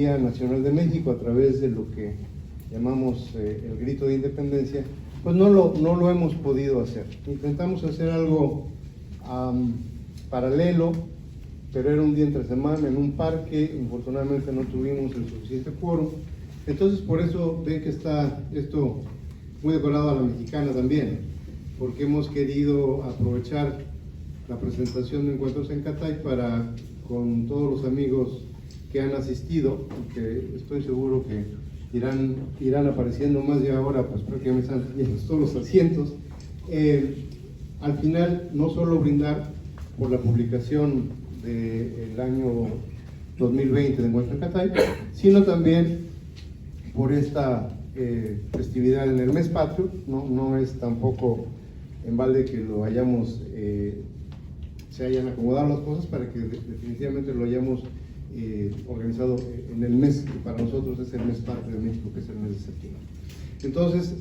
Soberanía Nacional de México a través de lo que llamamos el grito de independencia, pues no lo hemos podido hacer. Intentamos hacer algo paralelo, pero era un día entre semana en un parque. Infortunadamente no tuvimos el suficiente quórum. Entonces por eso ven que está esto muy decorado a la mexicana también, porque hemos querido aprovechar la presentación de Encuentros en Catay para, con todos los amigos que han asistido, y que estoy seguro que irán apareciendo más, ya ahora pues prácticamente están llenos todos los asientos, al final no solo brindar por la publicación del año 2020 de Encuentros en Catay, sino también por esta festividad en el mes patrio. No es tampoco en balde que lo hayamos, se hayan acomodado las cosas para que definitivamente lo hayamos organizado en el mes que para nosotros es el mes patrio de México, que es el mes de septiembre. Entonces,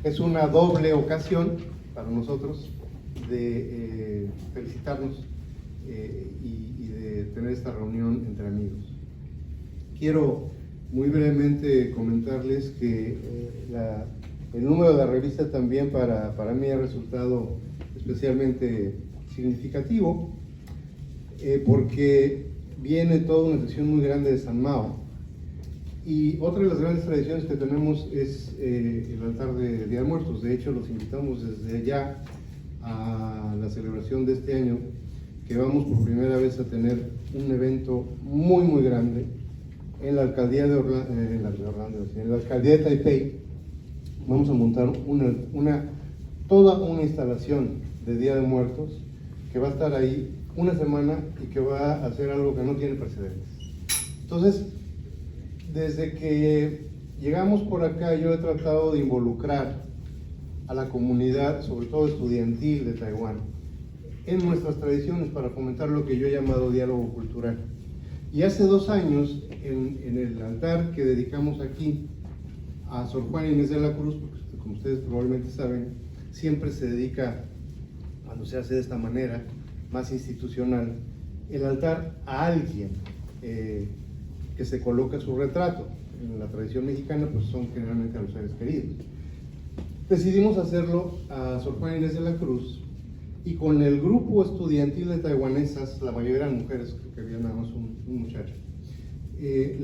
es una doble ocasión para nosotros de felicitarnos y de tener esta reunión entre amigos. Quiero muy brevemente comentarles que el número de la revista también para mí ha resultado especialmente significativo, porque viene toda una sección muy grande de San Mao, y otra de las grandes tradiciones que tenemos es el altar de Día de Muertos. De hecho, los invitamos desde ya a la celebración de este año, que vamos por primera vez a tener un evento muy grande en la alcaldía de en la alcaldía de Taipei. Vamos a montar toda una instalación de Día de Muertos que va a estar ahí una semana y que va a hacer algo que no tiene precedentes. Entonces, desde que llegamos por acá, yo he tratado de involucrar a la comunidad, sobre todo estudiantil de Taiwán, en nuestras tradiciones para fomentar lo que yo he llamado diálogo cultural. Y hace 2 años, en el altar que dedicamos aquí a Sor Juana Inés de la Cruz, porque como ustedes probablemente saben, siempre se dedica, cuando se hace de esta manera, más institucional, el altar a alguien que se coloca su retrato. En la tradición mexicana, pues son generalmente a los seres queridos. Decidimos hacerlo a Sor Juana Inés de la Cruz, y con el grupo estudiantil de taiwanesas, la mayoría eran mujeres, creo que había nada más un muchacho.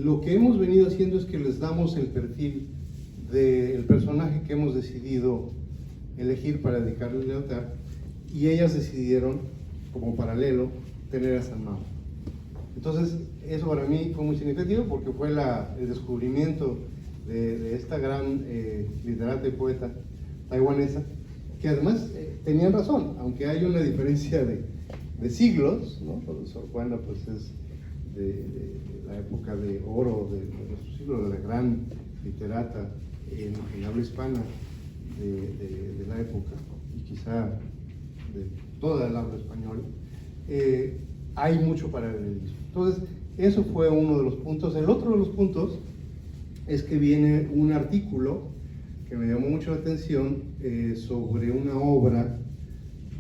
Lo que hemos venido haciendo es que les damos el perfil del personaje que hemos decidido elegir para dedicarle el altar, y ellas decidieron, como paralelo, tener a San Mao. Entonces, eso para mí fue muy significativo, porque fue el descubrimiento de esta gran literata y poeta taiwanesa, que además tenían razón, aunque hay una diferencia de siglos, ¿no? Sor Juana pues es de la época de oro de nuestro siglo, de la gran literata en habla hispana de la época, y quizá de toda el habla española. Hay mucho paralelismo. Entonces, eso fue uno de los puntos. El otro de los puntos es que viene un artículo que me llamó mucho la atención sobre una obra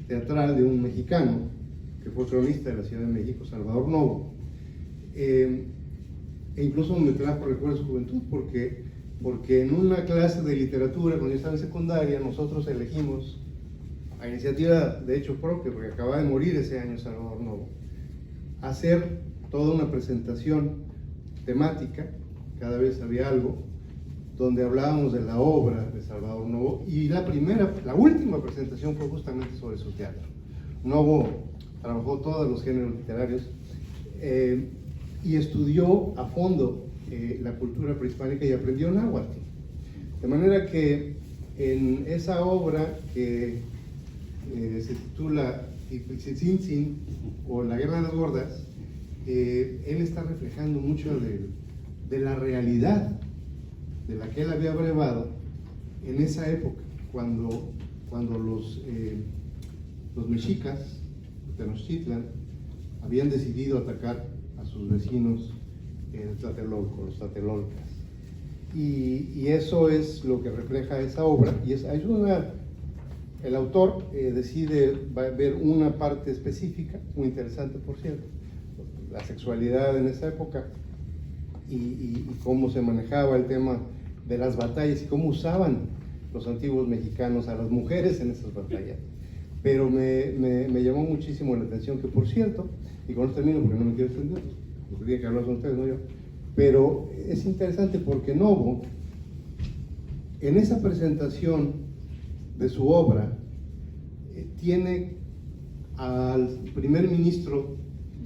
teatral de un mexicano que fue cronista de la Ciudad de México, Salvador Novo. E incluso me trajo recuerdos de juventud, porque en una clase de literatura, cuando yo estaba en secundaria, nosotros elegimos, a iniciativa de hecho propia, porque acababa de morir ese año Salvador Novo, hacer toda una presentación temática, cada vez había algo, donde hablábamos de la obra de Salvador Novo, y la última presentación fue justamente sobre su teatro. Novo trabajó todos los géneros literarios y estudió a fondo la cultura prehispánica y aprendió náhuatl. De manera que en esa obra que se titula Ipixitzin, o La Guerra de las Gordas, él está reflejando mucho de la realidad de la que él había brevado en esa época, cuando los mexicas de Tenochtitlan habían decidido atacar a sus vecinos en Tlatelolco, los tlatelolcas. Y eso es lo que refleja esa obra, y el autor decide ver una parte específica, muy interesante por cierto, la sexualidad en esa época, y cómo se manejaba el tema de las batallas y cómo usaban los antiguos mexicanos a las mujeres en esas batallas. Pero me llamó muchísimo la atención que, por cierto, y con esto termino porque no me quiero extender, porque tienen que hablar con ustedes, no yo, pero es interesante porque Novo, en esa presentación de su obra, tiene al primer ministro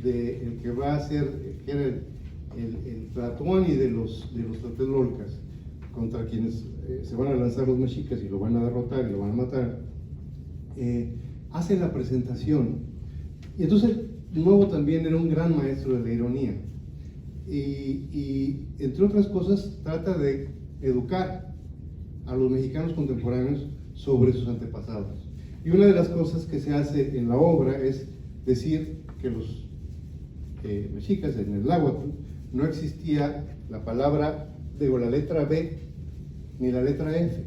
el que va a ser, que era el Tlatoani de los Tlatelolcas, contra quienes se van a lanzar los mexicas y lo van a derrotar y lo van a matar, hace la presentación. Y entonces Novo también era un gran maestro de la ironía y entre otras cosas trata de educar a los mexicanos contemporáneos sobre sus antepasados. Y una de las cosas que se hace en la obra es decir que los mexicas, en el náhuatl no existía la palabra, digo, la letra B ni la letra F.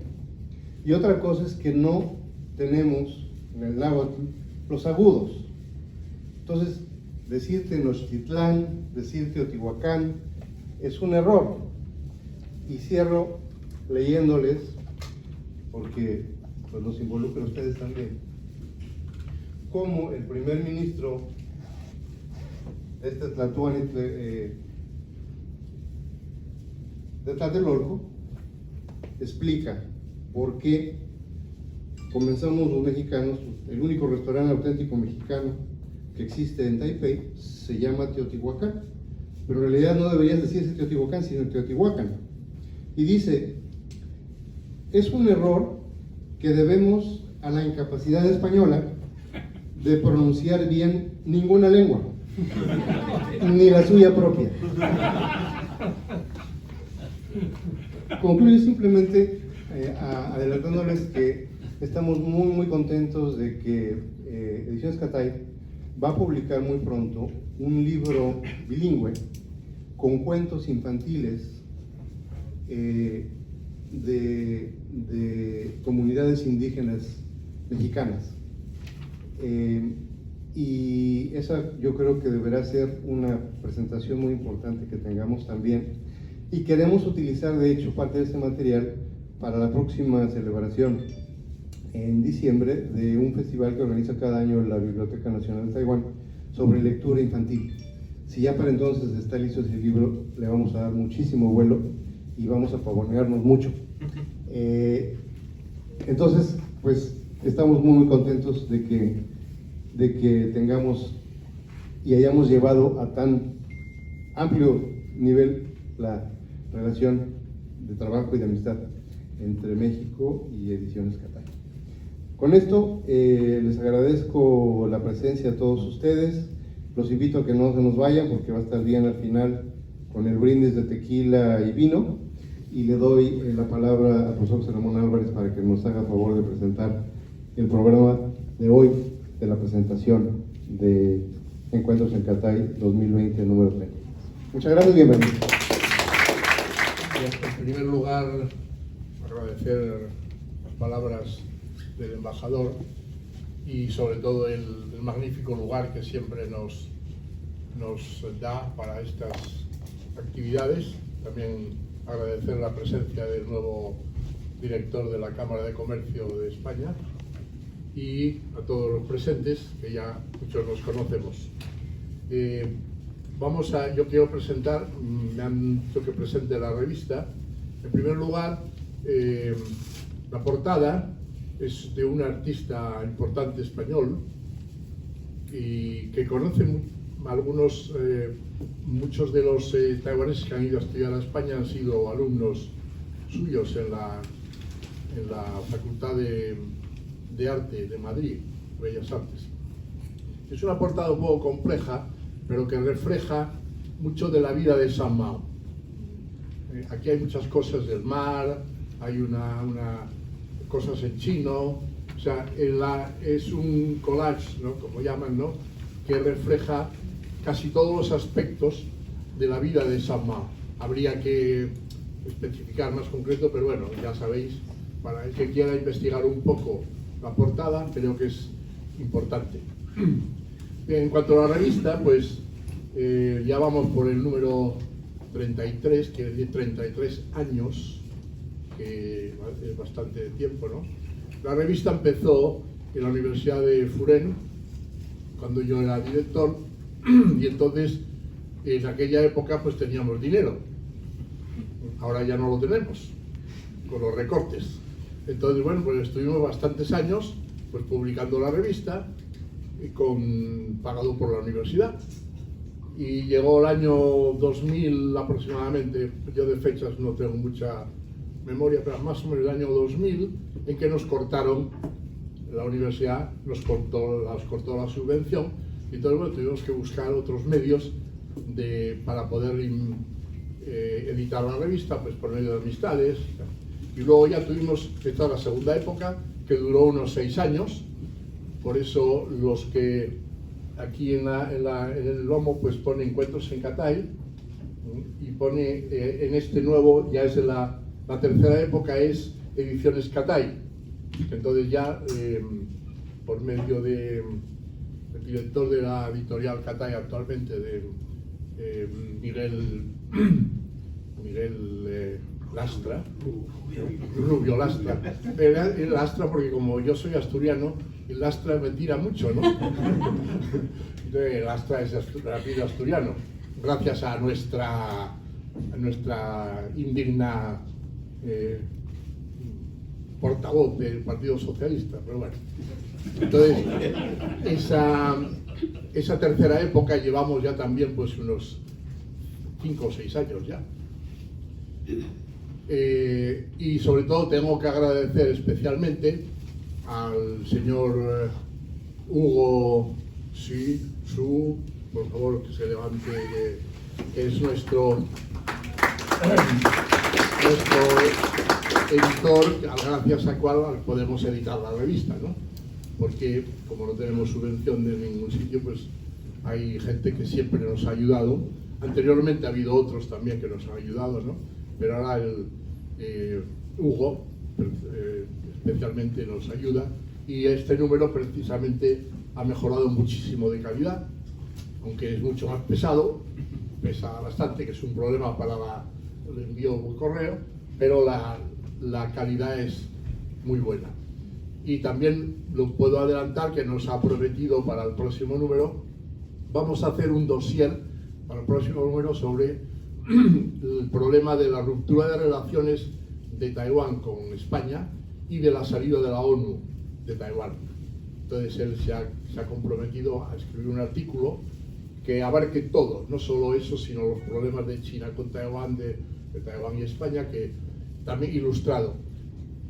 Y otra cosa es que no tenemos en el náhuatl los agudos. Entonces, decir Tenochtitlán, decir Teotihuacán, es un error. Y cierro leyéndoles, porque pues, los involucra a ustedes también, cómo el primer ministro de este Tlatoani de Tlatelolco explica por qué comenzamos los mexicanos. El único restaurante auténtico mexicano que existe en Taipei se llama Teotihuacán, pero en realidad no debería decirse Teotihuacán, sino Teotihuacán. Y dice, es un error que debemos a la incapacidad española de pronunciar bien ninguna lengua, ni la suya propia. Concluyo simplemente adelantándoles que estamos muy contentos de que Ediciones Catay va a publicar muy pronto un libro bilingüe con cuentos infantiles de comunidades indígenas mexicanas. Y esa yo creo que deberá ser una presentación muy importante que tengamos también. Y queremos utilizar, de hecho, parte de este material para la próxima celebración en diciembre de un festival que organiza cada año la Biblioteca Nacional de Taiwán sobre lectura infantil. Si ya para entonces está listo ese libro, le vamos a dar muchísimo vuelo y vamos a pavonearnos mucho. Entonces, pues estamos muy contentos de que tengamos y hayamos llevado a tan amplio nivel la relación de trabajo y de amistad entre México y Ediciones Catay. Con esto les agradezco la presencia a todos ustedes. Los invito a que no se nos vayan porque va a estar bien al final con el brindis de tequila y vino. Y le doy la palabra al profesor José Ramón Álvarez para que nos haga favor de presentar el programa de hoy de la presentación de Encuentros en Catay 2020 número 3. Muchas gracias y bienvenidos. En primer lugar, agradecer las palabras del embajador y sobre todo el magnífico lugar que siempre nos da para estas actividades. También agradecer la presencia del nuevo director de la Cámara de Comercio de España y a todos los presentes, que ya muchos nos conocemos. Yo quiero presentar, me han dicho que presente la revista. En primer lugar, la portada es de un artista importante español y que conocen muchos de los taiwaneses que han ido a estudiar a España han sido alumnos suyos en la Facultad de Arte de Madrid, Bellas Artes. Es una portada un poco compleja, pero que refleja mucho de la vida de San Mao. Aquí hay muchas cosas del mar, hay cosas en chino, o sea, es un collage, ¿no?, como llaman, ¿no?, que refleja casi todos los aspectos de la vida de San Mao. Habría que especificar más concreto, pero bueno, ya sabéis, para el que quiera investigar un poco la portada, creo que es importante. Bien, en cuanto a la revista, pues ya vamos por el número 33, quiere decir 33 años, que es bastante tiempo, ¿no? La revista empezó en la Universidad de Furen, cuando yo era director, y entonces en aquella época pues teníamos dinero. Ahora ya no lo tenemos, con los recortes. Entonces, bueno, pues estuvimos bastantes años pues publicando la revista, pagado por la universidad. Y llegó el año 2000 aproximadamente, yo de fechas no tengo mucha memoria, pero más o menos el año 2000, en que nos cortaron, la universidad nos cortó la subvención, y entonces bueno, tuvimos que buscar otros medios para poder editar la revista, pues por medio de amistades. Y luego ya tuvimos esta la segunda época, que duró unos 6 años, por eso los que aquí en el lomo pues pone Encuentros en Catay, y pone en este nuevo, ya es la tercera época, es Ediciones Catay. Entonces ya por medio del director de la editorial Catay actualmente, de Miguel Lastra, Rubio Lastra. El Lastra, porque como yo soy asturiano, el Lastra me tira mucho, ¿no? Entonces, el Lastra es apellido asturiano, gracias a nuestra indigna portavoz del Partido Socialista, pero bueno. Entonces, esa tercera época llevamos ya también pues unos 5 o 6 años ya. Y sobre todo tengo que agradecer especialmente al señor Hugo Su, por favor que se levante, que es nuestro editor, gracias al cual podemos editar la revista, ¿no? Porque como no tenemos subvención de ningún sitio, pues hay gente que siempre nos ha ayudado. Anteriormente ha habido otros también que nos han ayudado, ¿no? Pero ahora Hugo especialmente nos ayuda, y este número precisamente ha mejorado muchísimo de calidad, aunque es mucho más pesado, pesa bastante, que es un problema para el envío por correo, pero la calidad es muy buena. Y también lo puedo adelantar que nos ha prometido para el próximo número, vamos a hacer un dossier para el próximo número sobre el problema de la ruptura de relaciones de Taiwán con España y de la salida de la ONU de Taiwán. Entonces él se ha comprometido a escribir un artículo que abarque todo, no solo eso, sino los problemas de China con Taiwán, de Taiwán y España, que también ilustrado,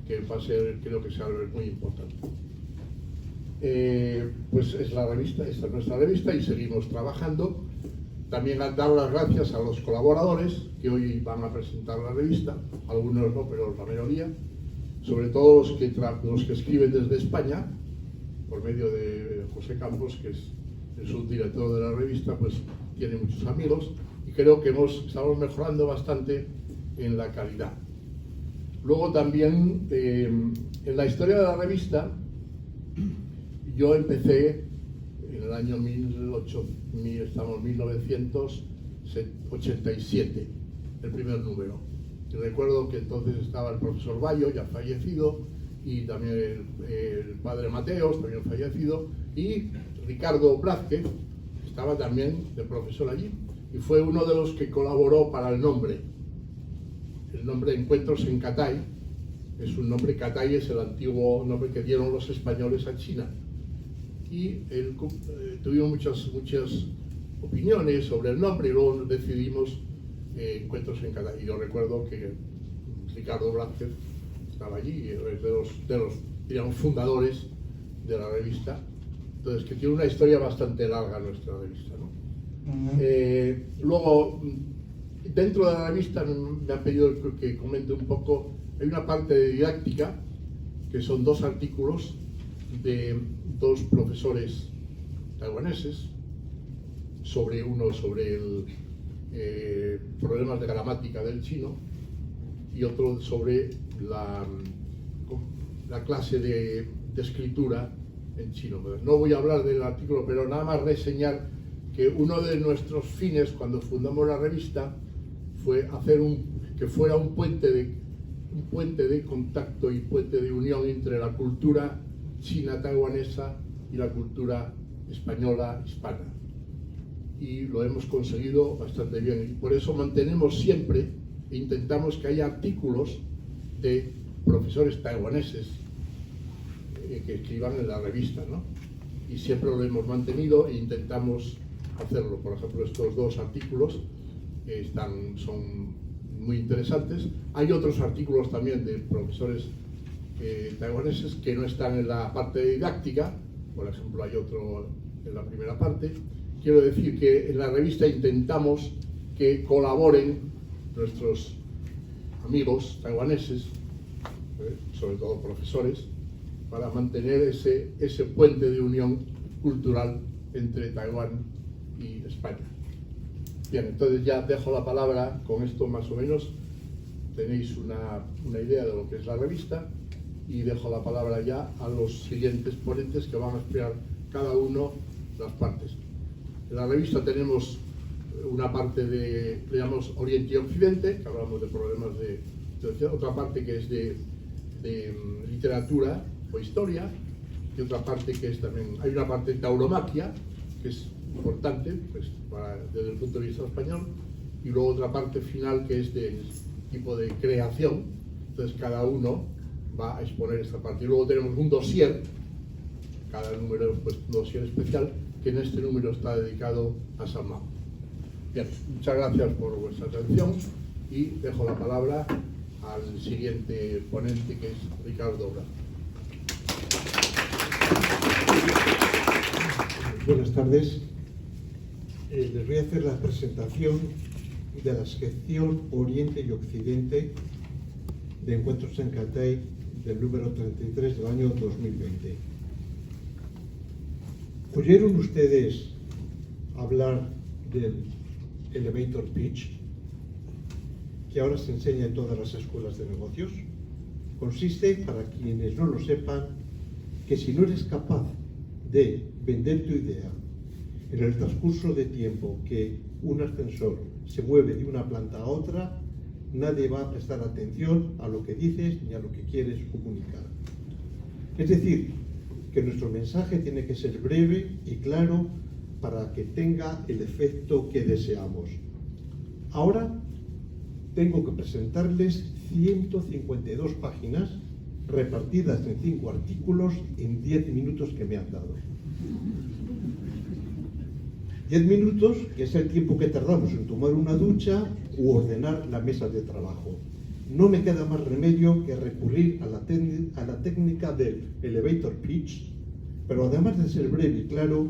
que va a ser, creo que sea muy importante. Pues es la revista, esta es nuestra revista, y seguimos trabajando. También dar las gracias a los colaboradores que hoy van a presentar la revista, algunos no, pero la mayoría, sobre todo los que escriben desde España, por medio de José Campos, que es el subdirector de la revista, pues tiene muchos amigos, y creo que estamos mejorando bastante en la calidad. Luego también, en la historia de la revista, yo empecé en el año 1987, el primer número. Y recuerdo que entonces estaba el profesor Bayo, ya fallecido, y también el padre Mateos, también fallecido, y Ricardo Blázquez, que estaba también de profesor allí, y fue uno de los que colaboró para el nombre. El nombre Encuentros en Catay es un nombre, Catay es el antiguo nombre que dieron los españoles a China. Y tuvimos muchas opiniones sobre el nombre, y luego decidimos Encuentros en Catay. Y yo recuerdo que Ricardo Blázquez estaba allí, es de los digamos, fundadores de la revista. Entonces, que tiene una historia bastante larga nuestra revista, ¿no? Luego, dentro de la revista me han pedido que comente un poco, hay una parte de didáctica, que son 2 artículos de 2 profesores taiwaneses, uno sobre el problemas de gramática del chino, y otro sobre la clase de escritura en chino. No voy a hablar del artículo, pero nada más reseñar que uno de nuestros fines cuando fundamos la revista fue hacer que fuera un puente de contacto y puente de unión entre la cultura china taiwanesa y la cultura española hispana. Y lo hemos conseguido bastante bien. Y por eso mantenemos siempre e intentamos que haya artículos de profesores taiwaneses que escriban en la revista, ¿no? Y siempre lo hemos mantenido e intentamos hacerlo. Por ejemplo, estos dos artículos son muy interesantes. Hay otros artículos también de profesores taiwaneses que no están en la parte didáctica. Por ejemplo, hay otro en la primera parte. Quiero decir que en la revista intentamos que colaboren nuestros amigos taiwaneses, sobre todo profesores, para mantener ese puente de unión cultural entre Taiwán y España. Bien, entonces ya dejo la palabra. Con esto más o menos tenéis una idea de lo que es la revista, y dejo la palabra ya a los siguientes ponentes que van a explicar cada uno las partes. En la revista tenemos una parte le llamamos Oriente y Occidente, que hablamos de problemas de otra parte que es de literatura o historia, y otra parte que es también, hay una parte de tauromaquia, que es importante pues, desde el punto de vista español, y luego otra parte final que es de tipo de creación. Entonces cada uno va a exponer esta parte. Y luego tenemos un dossier, cada número es pues, un dossier especial, que en este número está dedicado a San Mao. Bien, muchas gracias por vuestra atención y dejo la palabra al siguiente ponente, que es Ricardo Braz. Buenas tardes. Les voy a hacer la presentación de la sección Oriente y Occidente de Encuentros en Cathay del número 33 del año 2020. ¿Oyeron ustedes hablar del elevator pitch, que ahora se enseña en todas las escuelas de negocios? Consiste, para quienes no lo sepan, que si no eres capaz de vender tu idea en el transcurso de tiempo que un ascensor se mueve de una planta a otra, nadie va a prestar atención a lo que dices ni a lo que quieres comunicar. Es decir, que nuestro mensaje tiene que ser breve y claro para que tenga el efecto que deseamos. Ahora tengo que presentarles 152 páginas repartidas en 5 artículos en 10 minutos que me han dado. 10 minutos, que es el tiempo que tardamos en tomar una ducha u ordenar la mesa de trabajo. No me queda más remedio que recurrir a la técnica del elevator pitch, pero además de ser breve y claro,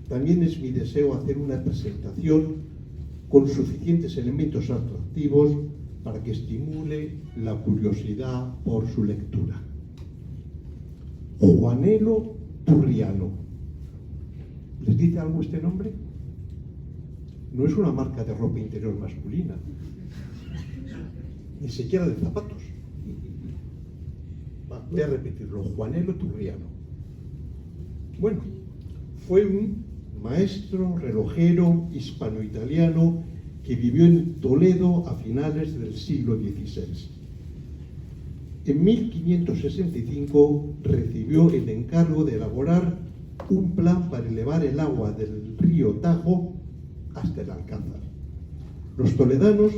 también es mi deseo hacer una presentación con suficientes elementos atractivos para que estimule la curiosidad por su lectura. Juanelo Turriano. ¿Les dice algo este nombre? No es una marca de ropa interior masculina, ni siquiera de zapatos. Voy a repetirlo, Juanelo Turriano. Bueno, fue un maestro relojero hispano-italiano que vivió en Toledo a finales del siglo XVI. En 1565 recibió el encargo de elaborar un plan para elevar el agua del río Tajo hasta el Alcázar. Los toledanos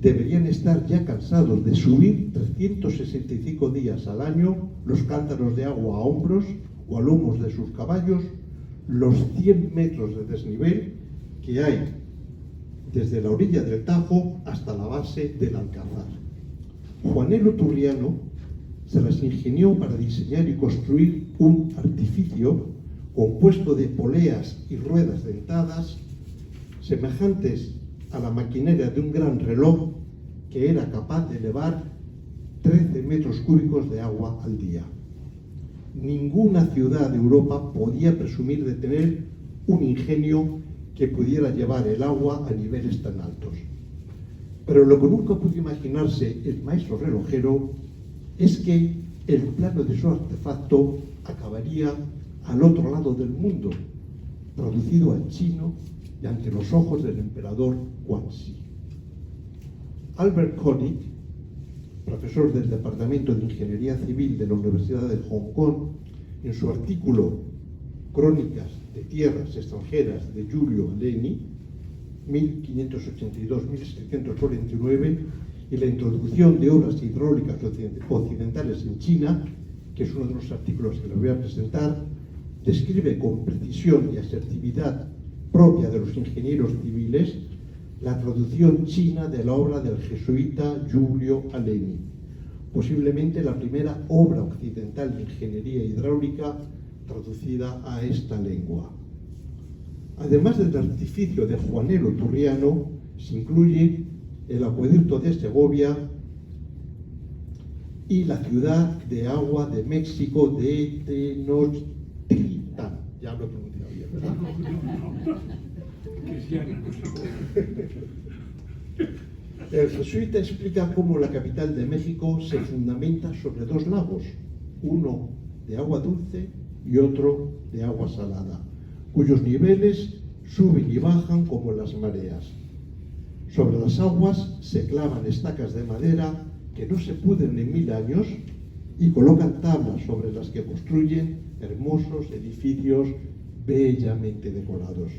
deberían estar ya cansados de subir 365 días al año los cántaros de agua a hombros o a lomos de sus caballos, los 100 metros de desnivel que hay desde la orilla del Tajo hasta la base del Alcázar. Juanelo Turriano se las ingenió para diseñar y construir un artificio compuesto de poleas y ruedas dentadas semejantes a la maquinaria de un gran reloj que era capaz de elevar 13 metros cúbicos de agua al día. Ninguna ciudad de Europa podía presumir de tener un ingenio que pudiera llevar el agua a niveles tan altos. Pero lo que nunca pudo imaginarse el maestro relojero es que el plano de su artefacto acabaría al otro lado del mundo, traducido al chino y ante los ojos del emperador Guanxi. Albert Koenig, profesor del Departamento de Ingeniería Civil de la Universidad de Hong Kong, en su artículo Crónicas de Tierras Extranjeras de Giulio Aleni, 1582-1749, y la introducción de obras hidráulicas occidentales en China, que es uno de los artículos que les voy a presentar, describe con precisión y asertividad propia de los ingenieros civiles la traducción china de la obra del jesuita Giulio Aleni, posiblemente la primera obra occidental de ingeniería hidráulica traducida a esta lengua. Además del artificio de Juanelo Turriano, se incluye el acueducto de Segovia y la ciudad de agua de México de Tenochtitlán. Ya lo he pronunciado bien, ¿verdad? El jesuita explica cómo la capital de México se fundamenta sobre dos lagos, uno de agua dulce y otro de agua salada, cuyos niveles suben y bajan como las mareas. Sobre las aguas se clavan estacas de madera que no se pudren en 1000 años y colocan tablas sobre las que construyen hermosos edificios bellamente decorados.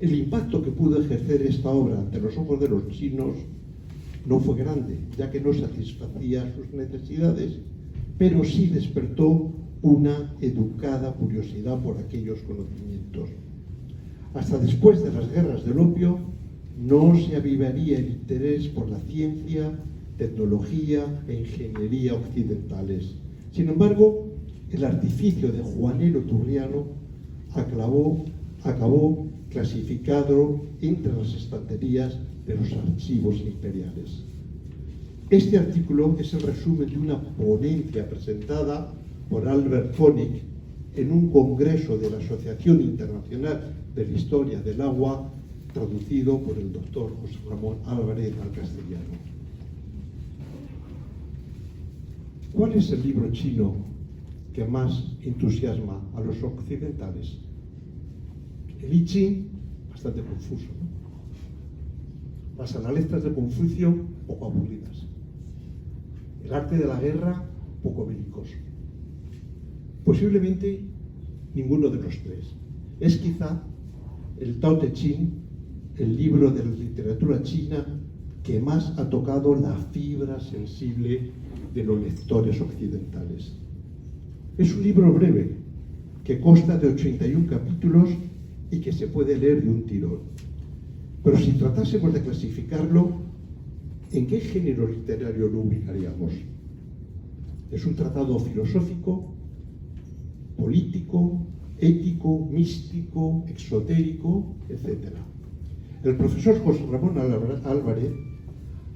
El impacto que pudo ejercer esta obra ante los ojos de los chinos no fue grande, ya que no satisfacía sus necesidades, pero sí despertó una educada curiosidad por aquellos conocimientos. Hasta después de las guerras del opio, no se avivaría el interés por la ciencia, tecnología e ingeniería occidentales. Sin embargo, el artificio de Juanelo Turriano acabó clasificado entre las estanterías de los archivos imperiales. Este artículo es el resumen de una ponencia presentada por Albert Koenig en un congreso de la Asociación Internacional de la Historia del Agua, traducido por el doctor José Ramón Álvarez al castellano. ¿Cuál es el libro chino que más entusiasma a los occidentales? El I Ching, bastante confuso, ¿no? Las analectas de Confucio, poco aburridas. El arte de la guerra, poco belicoso. Posiblemente ninguno de los tres. Es quizá el Tao Te Ching, el libro de la literatura china que más ha tocado la fibra sensible de los lectores occidentales. Es un libro breve que consta de 81 capítulos y que se puede leer de un tirón. Pero si tratásemos de clasificarlo, ¿en qué género literario lo ubicaríamos? Es un tratado filosófico, político, ético, místico, exotérico, etc. El profesor José Ramón Álvarez,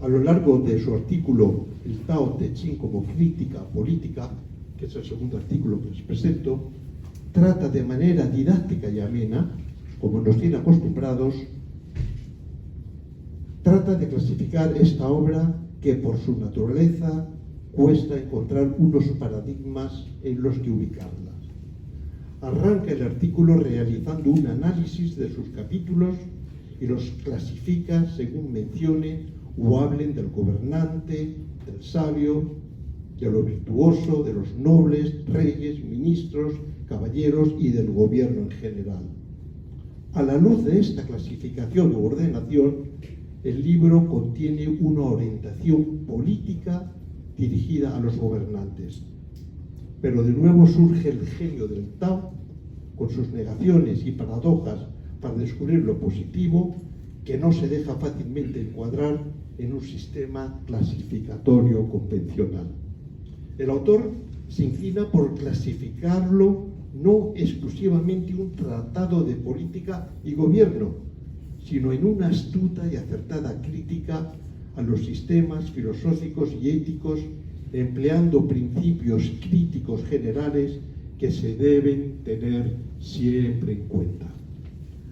a lo largo de su artículo El Tao Te Ching como crítica política, que es el segundo artículo que les presento, trata de manera didáctica y amena, como nos tiene acostumbrados, trata de clasificar esta obra que por su naturaleza cuesta encontrar unos paradigmas en los que ubicarla. Arranca el artículo realizando un análisis de sus capítulos y los clasifica según mencionen o hablen del gobernante, del sabio, de lo virtuoso, de los nobles, reyes, ministros, caballeros y del gobierno en general. A la luz de esta clasificación u ordenación, el libro contiene una orientación política dirigida a los gobernantes. Pero de nuevo surge el genio del Tao, con sus negaciones y paradojas para descubrir lo positivo, que no se deja fácilmente encuadrar en un sistema clasificatorio convencional. El autor se inclina por clasificarlo no exclusivamente un tratado de política y gobierno, sino en una astuta y acertada crítica a los sistemas filosóficos y éticos, empleando principios críticos generales que se deben tener siempre en cuenta.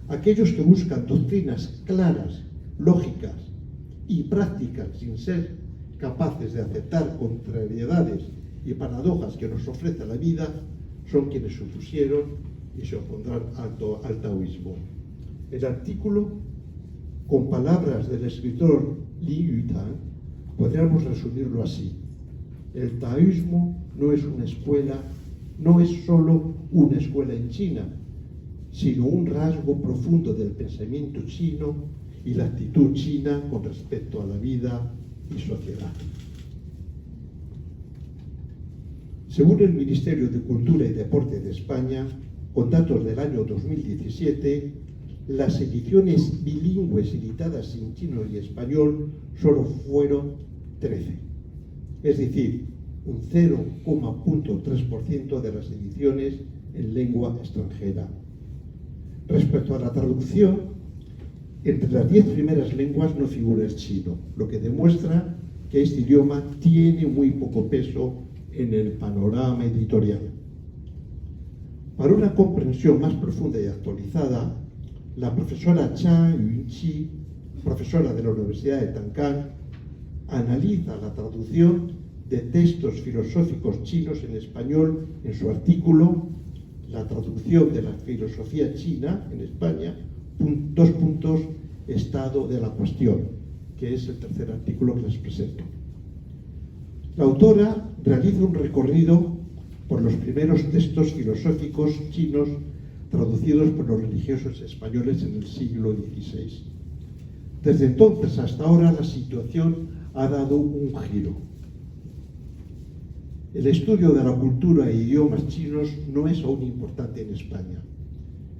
Aquellos que buscan doctrinas claras, lógicas y prácticas sin ser capaces de aceptar contrariedades y paradojas que nos ofrece la vida son quienes se opusieron y se opondrán al taoísmo. El artículo Con palabras del escritor Li Yutang, podríamos resumirlo así: el taoísmo no es una escuela, no es solo una escuela en China, sino un rasgo profundo del pensamiento chino y la actitud china con respecto a la vida y sociedad. Según el Ministerio de Cultura y Deporte de España, con datos del año 2017, las ediciones bilingües editadas en chino y español solo fueron 13, es decir, un 0,3% de las ediciones en lengua extranjera. Respecto a la traducción, entre las 10 primeras lenguas no figura el chino, lo que demuestra que este idioma tiene muy poco peso en el panorama editorial. Para una comprensión más profunda y actualizada, la profesora Zhang Yunqi, profesora de la Universidad de Tancán, analiza la traducción de textos filosóficos chinos en español en su artículo La traducción de la filosofía china en España, estado de la cuestión, que es el tercer artículo que les presento. La autora realiza un recorrido por los primeros textos filosóficos chinos traducidos por los religiosos españoles en el siglo XVI. Desde entonces hasta ahora la situación ha dado un giro. El estudio de la cultura e idiomas chinos no es aún importante en España.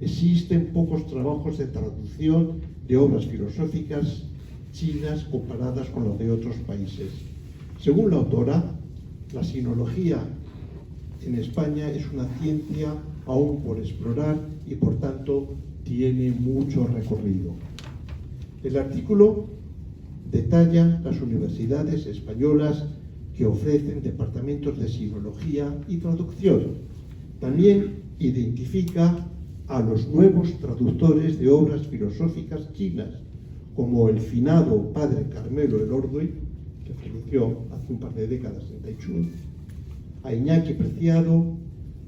Existen pocos trabajos de traducción de obras filosóficas chinas comparadas con las de otros países. Según la autora, la sinología en España es una ciencia aún por explorar y por tanto tiene mucho recorrido. El artículo detalla las universidades españolas que ofrecen departamentos de sinología y traducción. También identifica a los nuevos traductores de obras filosóficas chinas, como el finado padre Carmelo Elorduy, que falleció hace un par de décadas en Taichung, a Iñaki Preciado,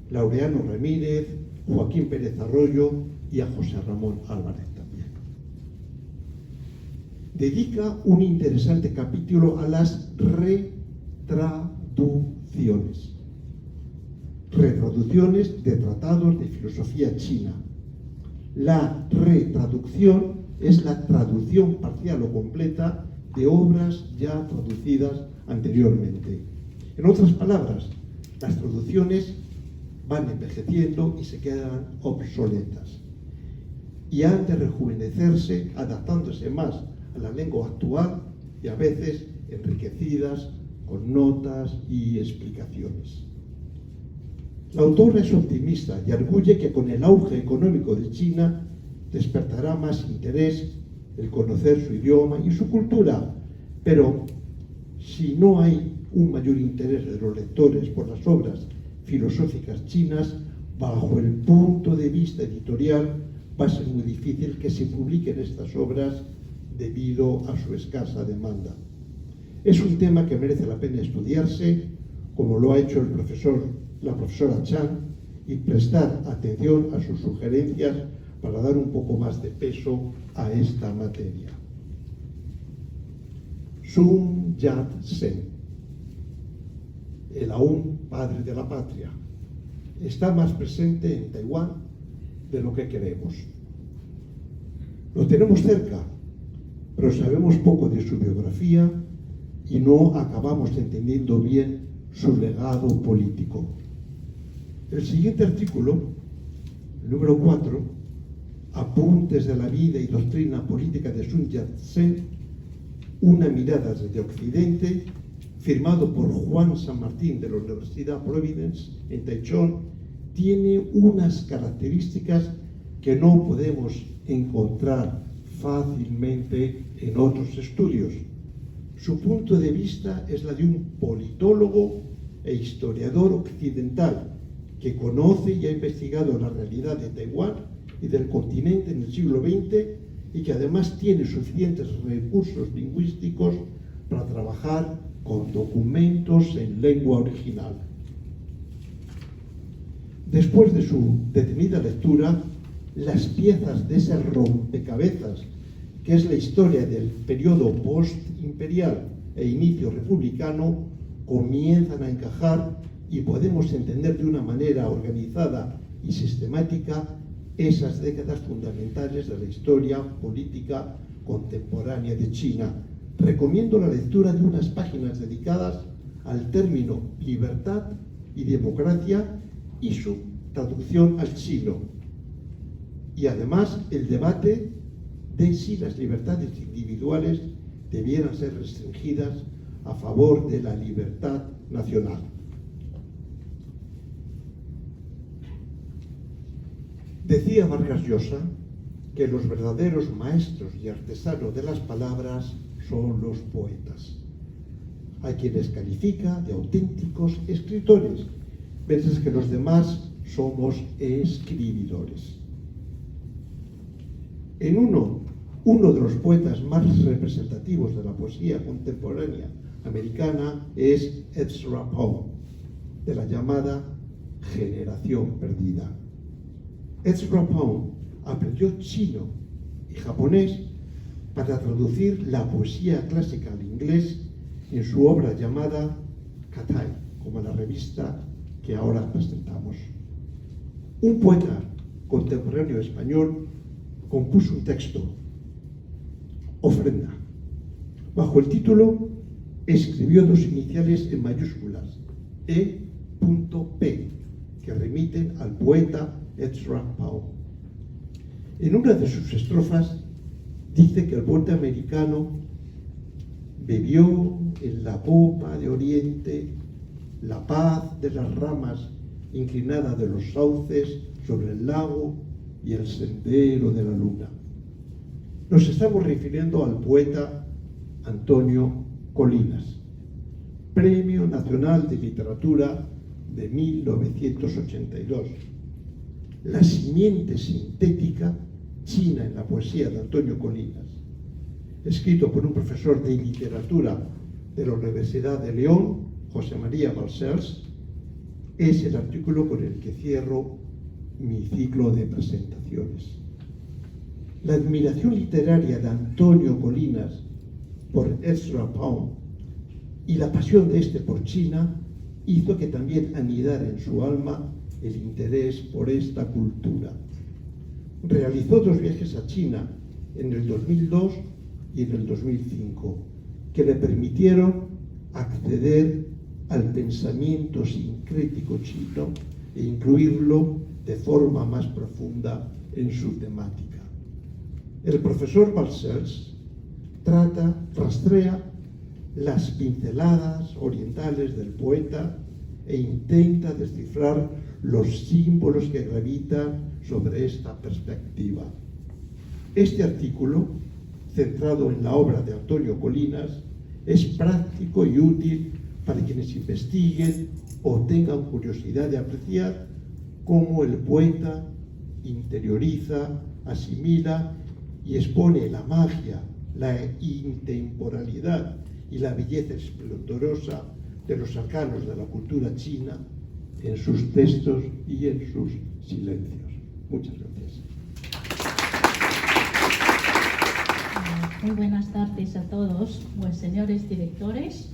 Laureano Ramírez, Joaquín Pérez Arroyo y a José Ramón Álvarez también. Dedica un interesante capítulo a las retraducciones. Retraducciones de tratados de filosofía china. La retraducción es la traducción parcial o completa de obras ya traducidas anteriormente. En otras palabras, las traducciones van envejeciendo y se quedan obsoletas. Y han de rejuvenecerse adaptándose más a la lengua actual y a veces enriquecidas con notas y explicaciones. La autora es optimista y arguye que con el auge económico de China despertará más interés el conocer su idioma y su cultura, pero si no hay un mayor interés de los lectores por las obras filosóficas chinas, bajo el punto de vista editorial va a ser muy difícil que se publiquen estas obras debido a su escasa demanda. Es un tema que merece la pena estudiarse, como lo ha hecho la profesora Zhang, y prestar atención a sus sugerencias para dar un poco más de peso a esta materia. Sun Yat-sen, el aún padre de la patria, está más presente en Taiwán de lo que queremos. Lo tenemos cerca, pero sabemos poco de su biografía y no acabamos entendiendo bien su legado político. El siguiente artículo, el número 4, Apuntes de la vida y doctrina política de Sun Yat-sen, una mirada desde Occidente, firmado por Juan San Martín de la Universidad Providence en Taichung, tiene unas características que no podemos encontrar fácilmente en otros estudios. Su punto de vista es la de un politólogo e historiador occidental que conoce y ha investigado la realidad de Taiwán y del continente en el siglo XX y que además tiene suficientes recursos lingüísticos para trabajar con documentos en lengua original. Después de su detenida lectura, las piezas de ese rompecabezas que es la historia del periodo post-imperial e inicio republicano, comienzan a encajar y podemos entender de una manera organizada y sistemática esas décadas fundamentales de la historia política contemporánea de China. Recomiendo la lectura de unas páginas dedicadas al término libertad y democracia y su traducción al chino. Y además el debate de si las libertades individuales debieran ser restringidas a favor de la libertad nacional. Decía Vargas Llosa que los verdaderos maestros y artesanos de las palabras son los poetas, a quienes califica de auténticos escritores, mientras que los demás somos escribidores. En uno de los poetas más representativos de la poesía contemporánea americana es Ezra Pound, de la llamada Generación Perdida. Ezra Pound aprendió chino y japonés para traducir la poesía clásica al inglés en su obra llamada Katai, como la revista que ahora presentamos. Un poeta contemporáneo español compuso un texto, Ofrenda. Bajo el título escribió dos iniciales en mayúsculas, E.P, que remiten al poeta Ezra Pound. En una de sus estrofas dice que el poeta americano bebió en la popa de Oriente la paz de las ramas inclinadas de los sauces sobre el lago y el sendero de la luna. Nos estamos refiriendo al poeta Antonio Colinas, Premio Nacional de Literatura de 1982. La simiente sintética china en la poesía de Antonio Colinas, escrito por un profesor de literatura de la Universidad de León, José María Balcells, es el artículo con el que cierro mi ciclo de presentaciones. La admiración literaria de Antonio Colinas por Ezra Pound y la pasión de este por China hizo que también anidara en su alma el interés por esta cultura. Realizó 2 viajes a China en el 2002 y en el 2005, que le permitieron acceder al pensamiento sincrético chino e incluirlo de forma más profunda en su temática. El profesor Balcells rastrea las pinceladas orientales del poeta e intenta descifrar los símbolos que gravitan sobre esta perspectiva. Este artículo, centrado en la obra de Antonio Colinas, es práctico y útil para quienes investiguen o tengan curiosidad de apreciar cómo el poeta interioriza, asimila y expone la magia, la intemporalidad y la belleza esplendorosa de los arcanos de la cultura china en sus textos y en sus silencios. Muchas gracias. Muy buenas tardes a todos, pues señores directores,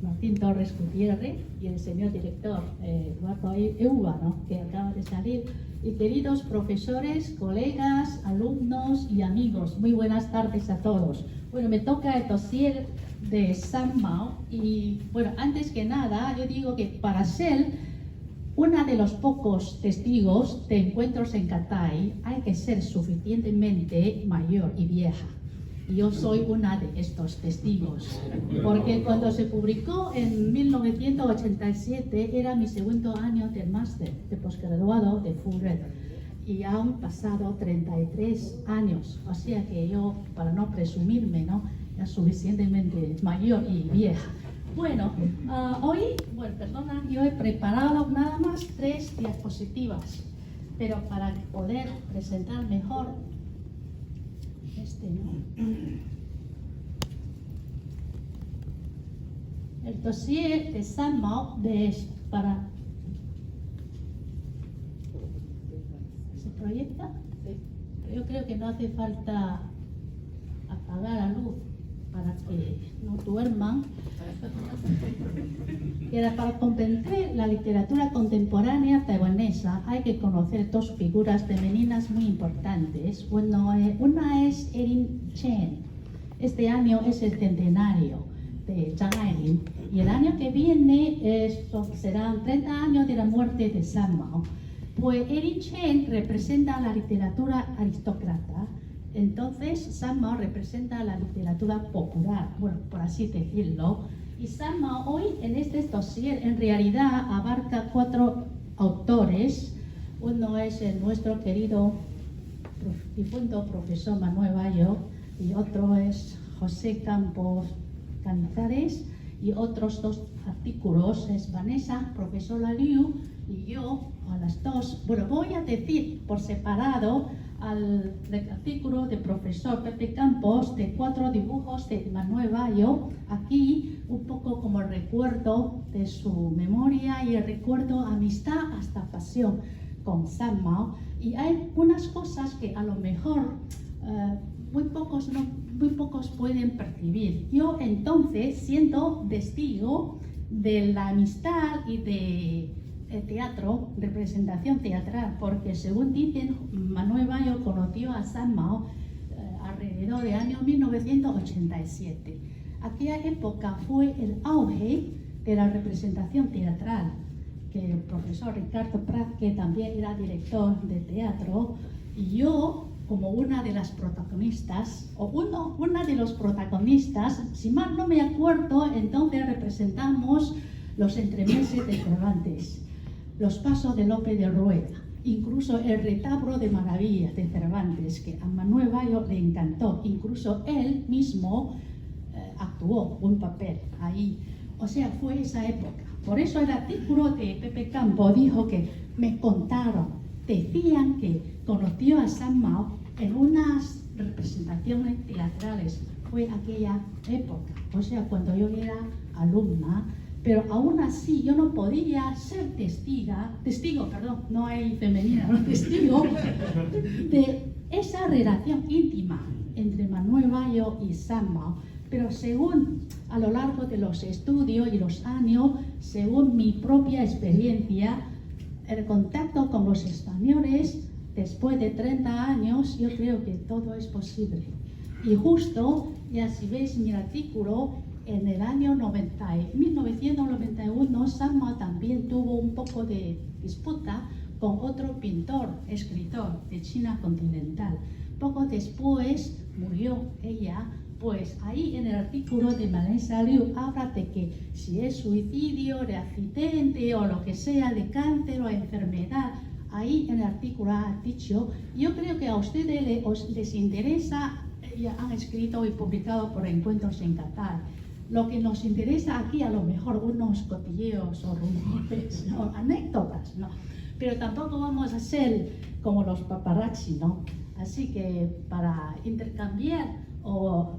Martín Torres Gutiérrez y el señor director Eduardo Euba, ¿no?, que acaba de salir, y queridos profesores, colegas, alumnos y amigos, muy buenas tardes a todos. Bueno, me toca el dossier de San Mao y, bueno, antes que nada, yo digo que para ser una de los pocos testigos de encuentros en Katai hay que ser suficientemente mayor y vieja. Yo soy una de estos testigos, porque cuando se publicó en 1987 era mi segundo año del máster de posgraduado de Fulbright y han pasado 33 años, o sea que yo, para no presumirme, ¿no?, ya suficientemente mayor y vieja. Bueno, hoy, perdona, yo he preparado nada más 3 diapositivas, pero para poder presentar mejor, el dossier de San Mao ¿Se proyecta? Sí. yo creo que no hace falta apagar la luz para que no duerman. Para comprender la literatura contemporánea taiwanesa hay que conocer dos figuras femeninas muy importantes. Bueno, una es Erin Chen. Este año es el centenario de Zhang Ailing y el año que viene serán 30 años de la muerte de San Mao. Pues Erin Chen representa la literatura aristócrata. Entonces, San Mao representa la literatura popular, bueno, por así decirlo. Y San Mao hoy en este dossier en realidad abarca 4 autores. Uno es nuestro querido difunto profesor Manuel Bayo, y otro es José Campos Canizares, y otros 2 artículos es Vanessa, profesora Liu, y yo, a las 2. Bueno, voy a decir por separado al artículo de profesor Pepe Campos de 4 dibujos de Manuel Bayo, aquí un poco como el recuerdo de su memoria y el recuerdo amistad hasta pasión con San Mao. Y hay unas cosas que a lo mejor muy pocos pueden percibir. Yo entonces, siendo testigo de la amistad y de teatro, representación teatral, porque según dicen, Manuel Bayo conoció a San Mao alrededor del año 1987. Aquella época fue el auge de la representación teatral, que el profesor Ricardo Prat, que también era director de teatro, y yo, como una de las protagonistas, una de los protagonistas, si mal no me acuerdo, entonces representamos los entremeses de Cervantes, los pasos de Lope de Rueda, incluso el retablo de maravillas de Cervantes, que a Manuel Bayo le encantó, incluso él mismo actuó un papel ahí. O sea, fue esa época. Por eso el artículo de Pepe Campo dijo que me contaron, decían que conoció a San Mao en unas representaciones teatrales. Fue aquella época, o sea, cuando yo era alumna, pero aún así yo no podía ser testigo, no hay femenina, no, testigo de esa relación íntima entre Manuel Bayo y San Mao. Pero según a lo largo de los estudios y los años, según mi propia experiencia, el contacto con los españoles después de 30 años, yo creo que todo es posible. Y justo, ya si veis mi artículo, en el año 1991, San Mao también tuvo un poco de disputa con otro pintor, escritor de China continental. Poco después murió ella. Pues ahí en el artículo de Vanessa Liu habla de que si es suicidio, de accidente o lo que sea, de cáncer o enfermedad, ahí en el artículo ha dicho, yo creo que a ustedes les interesa, ya han escrito y publicado por encuentros en Qatar. Lo que nos interesa aquí a lo mejor unos cotilleos o rumores, ¿no? Anécdotas, ¿no? Pero tampoco vamos a ser como los paparazzi, ¿no? Así que para intercambiar o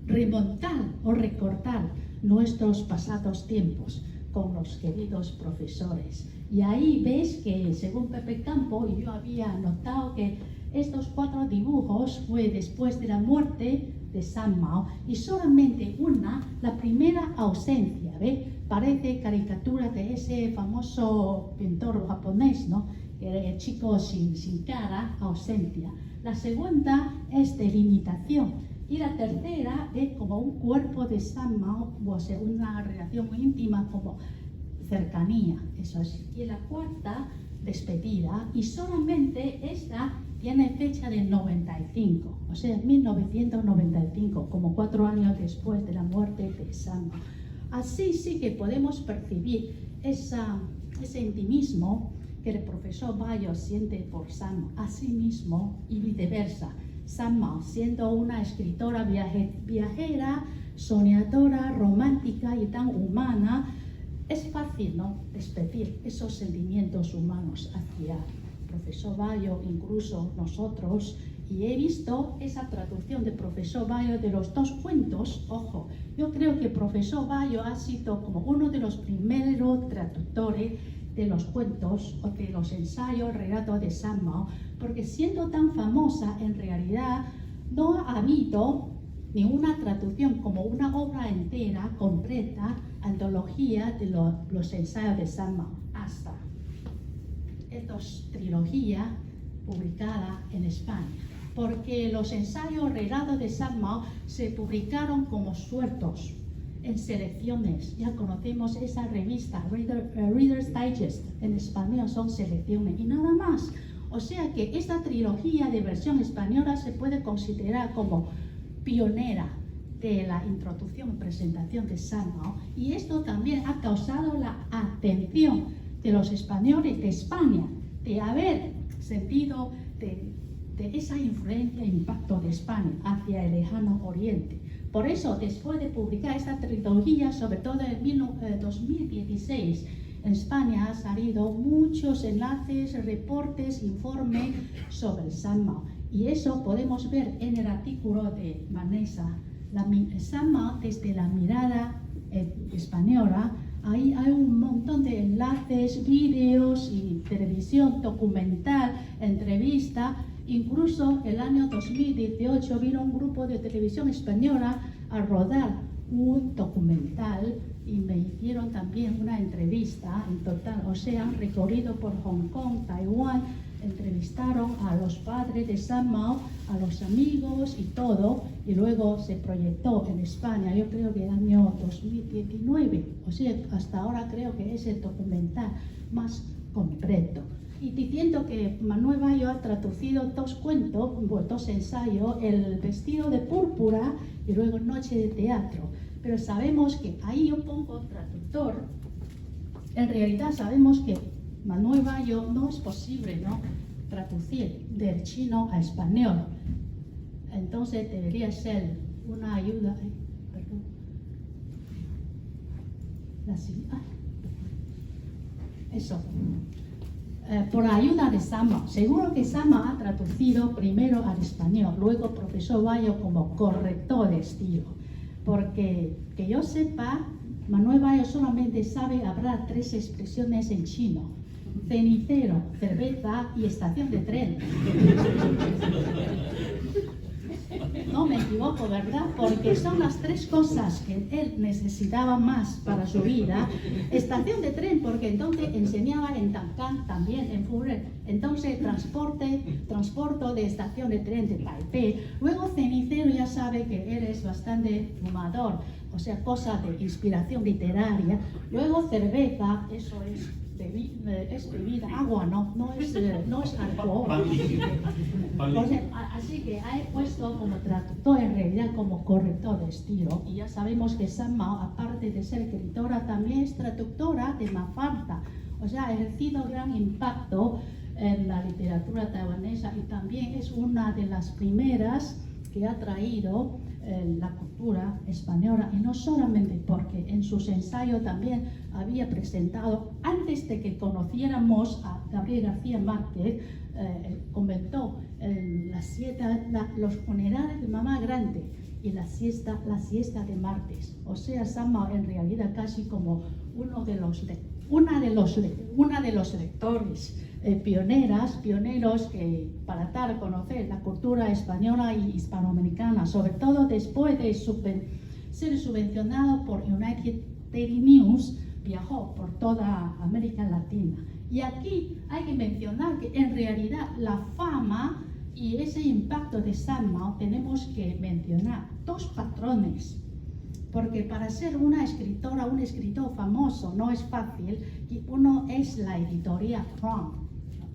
remontar o recortar nuestros pasados tiempos con los queridos profesores. Y ahí ves que, según Pepe Campo, y yo había notado que estos 4 dibujos fue después de la muerte de San Mao, y solamente la primera ausencia, ¿ve? Parece caricatura de ese famoso pintor japonés, ¿no? El chico sin cara, ausencia. La segunda es delimitación. Y la tercera es como un cuerpo de San Mao, o sea, una relación muy íntima, como cercanía, eso es. Y la cuarta, despedida. Y solamente esta tiene fecha de 95, o sea, 1995, como 4 años después de la muerte de San Mao. Así sí que podemos percibir ese intimismo que el profesor Bayo siente por San Mao, así mismo y viceversa. San Mao, siendo una escritora viajera, soñadora, romántica y tan humana, es fácil, ¿no?, despedir esos sentimientos humanos hacia el profesor Bayo, incluso nosotros. Y he visto esa traducción de profesor Bayo de los 2 cuentos. Ojo, yo creo que profesor Bayo ha sido como uno de los primeros traductores de los cuentos o de los ensayos, el relato de San Mao, porque siendo tan famosa, en realidad no ha habido ninguna traducción como una obra entera, completa, antología de los ensayos de San Mao, hasta esta trilogía publicada en España. Porque los ensayos relatos de San Mao se publicaron como sueltos, en selecciones. Ya conocemos esa revista, Reader's Digest, en español son selecciones y nada más. O sea que esta trilogía de versión española se puede considerar como pionera de la introducción y presentación de San Mao, y esto también ha causado la atención de los españoles de España, de haber sentido de esa influencia e impacto de España hacia el lejano oriente. Por eso, después de publicar esta trilogía, sobre todo en 2016, en España han salido muchos enlaces, reportes, informes sobre el San Mao. Y eso podemos ver en el artículo de Vanessa. San Mao desde la mirada española. Ahí hay un montón de enlaces, vídeos y televisión, documental, entrevista. Incluso el año 2018 vino un grupo de televisión española a rodar un documental y me hicieron también una entrevista en total. O sea, han recorrido por Hong Kong, Taiwán, entrevistaron a los padres de San Mao, a los amigos y todo, y luego se proyectó en España, yo creo que el año 2019, o sea, hasta ahora creo que es el documental más completo. Y diciendo que Manuel Bayo ha traducido dos cuentos, dos ensayos, El vestido de púrpura y luego Noche de teatro, pero sabemos que ahí yo pongo traductor, en realidad sabemos que Manuel Bayo no es posible, ¿no?, traducir del chino a español. Entonces debería ser una ayuda. Eso. Por ayuda de San Mao. Seguro que San Mao ha traducido primero al español, luego profesor Bayo como corrector de estilo. Porque que yo sepa, Manuel Bayo solamente sabe hablar 3 expresiones en chino: cenicero, cerveza y estación de tren. No me equivoco, ¿verdad? Porque son las 3 cosas que él necesitaba más para su vida. Estación de tren, porque entonces enseñaba en Tancán, también en Furel. Entonces transporto de estación de tren de Taipei. Luego cenicero, ya sabe que él es bastante fumador, o sea, cosa de inspiración literaria. Luego cerveza, eso es bebida, agua, no es alcohol. O sea, así que he puesto como traductor, en realidad como corrector de estilo. Y ya sabemos que San Mao, aparte de ser escritora, también es traductora de Mafalda. O sea, ha ejercido gran impacto en la literatura taiwanesa y también es una de las primeras que ha traído la cultura española, y no solamente porque en sus ensayos también había presentado, antes de que conociéramos a Gabriel García Márquez, comentó los funerales de Mamá Grande y la siesta de martes. O sea, San Mao en realidad casi como una de los lectores pioneros que para dar a conocer la cultura española y hispanoamericana, sobre todo después de ser subvencionado por United Daily News, viajó por toda América Latina. Y aquí hay que mencionar que en realidad la fama y ese impacto de San Mao tenemos que mencionar 2 patrones. Porque para ser una escritora, un escritor famoso no es fácil, y uno es la editorial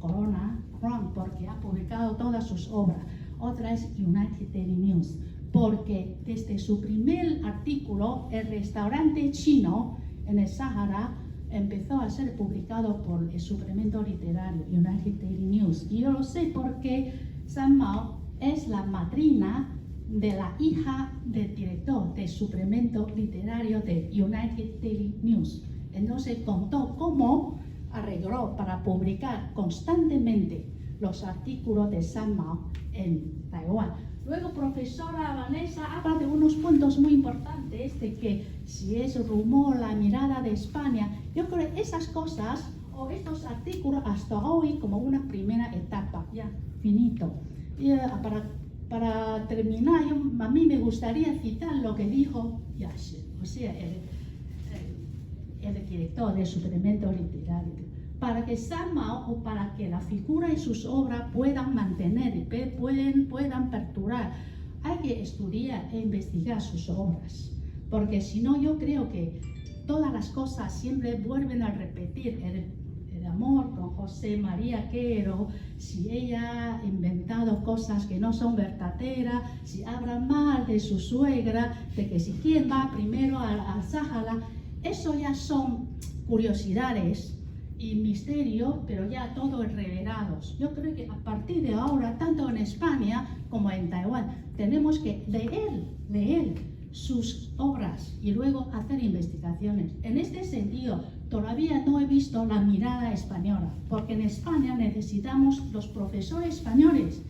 Corona, porque ha publicado todas sus obras. Otra es United Daily News, porque desde su primer artículo, El restaurante chino en el Sahara, empezó a ser publicado por el suplemento literario United Daily News. Y yo lo sé porque San Mao es la madrina de la hija del director del suplemento literario de United Daily News. Entonces contó cómo arregló para publicar constantemente los artículos de San Mao en Taiwán. Luego, profesora Vanessa habla de unos puntos muy importantes, de que si es rumor la mirada de España. Yo creo que esas cosas o estos artículos hasta hoy como una primera etapa, ya, finito. Y, para terminar, a mí me gustaría citar lo que dijo Yashe, o sea, el director del suplemento literario. Para que Sanmao o para que la figura y sus obras puedan mantener y puedan perdurar, hay que estudiar e investigar sus obras, porque si no yo creo que todas las cosas siempre vuelven a repetir. El amor con José María Quero, si ella ha inventado cosas que no son verdaderas, si habla mal de su suegra, de que si quién va primero al Sáhara, eso ya son curiosidades y misterios, pero ya todos revelados. Yo creo que a partir de ahora, tanto en España como en Taiwán, tenemos que leer sus obras y luego hacer investigaciones. En este sentido, todavía no he visto la mirada española, porque en España necesitamos los profesores españoles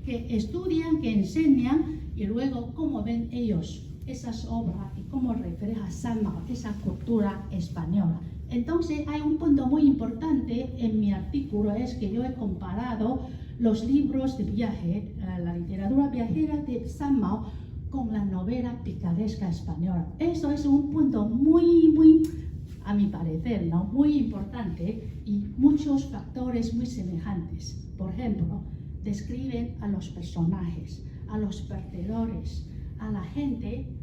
que estudian, que enseñan y luego cómo ven ellos esas obras y cómo refleja Sanmao esa cultura española. Entonces hay un punto muy importante en mi artículo, es que yo he comparado los libros de viaje, la literatura viajera de Sanmao con la novela picaresca española. Eso es un punto muy, a mi parecer, ¿no?, muy importante, y muchos factores muy semejantes. Por ejemplo, describen a los personajes, a los perdedores, a la gente,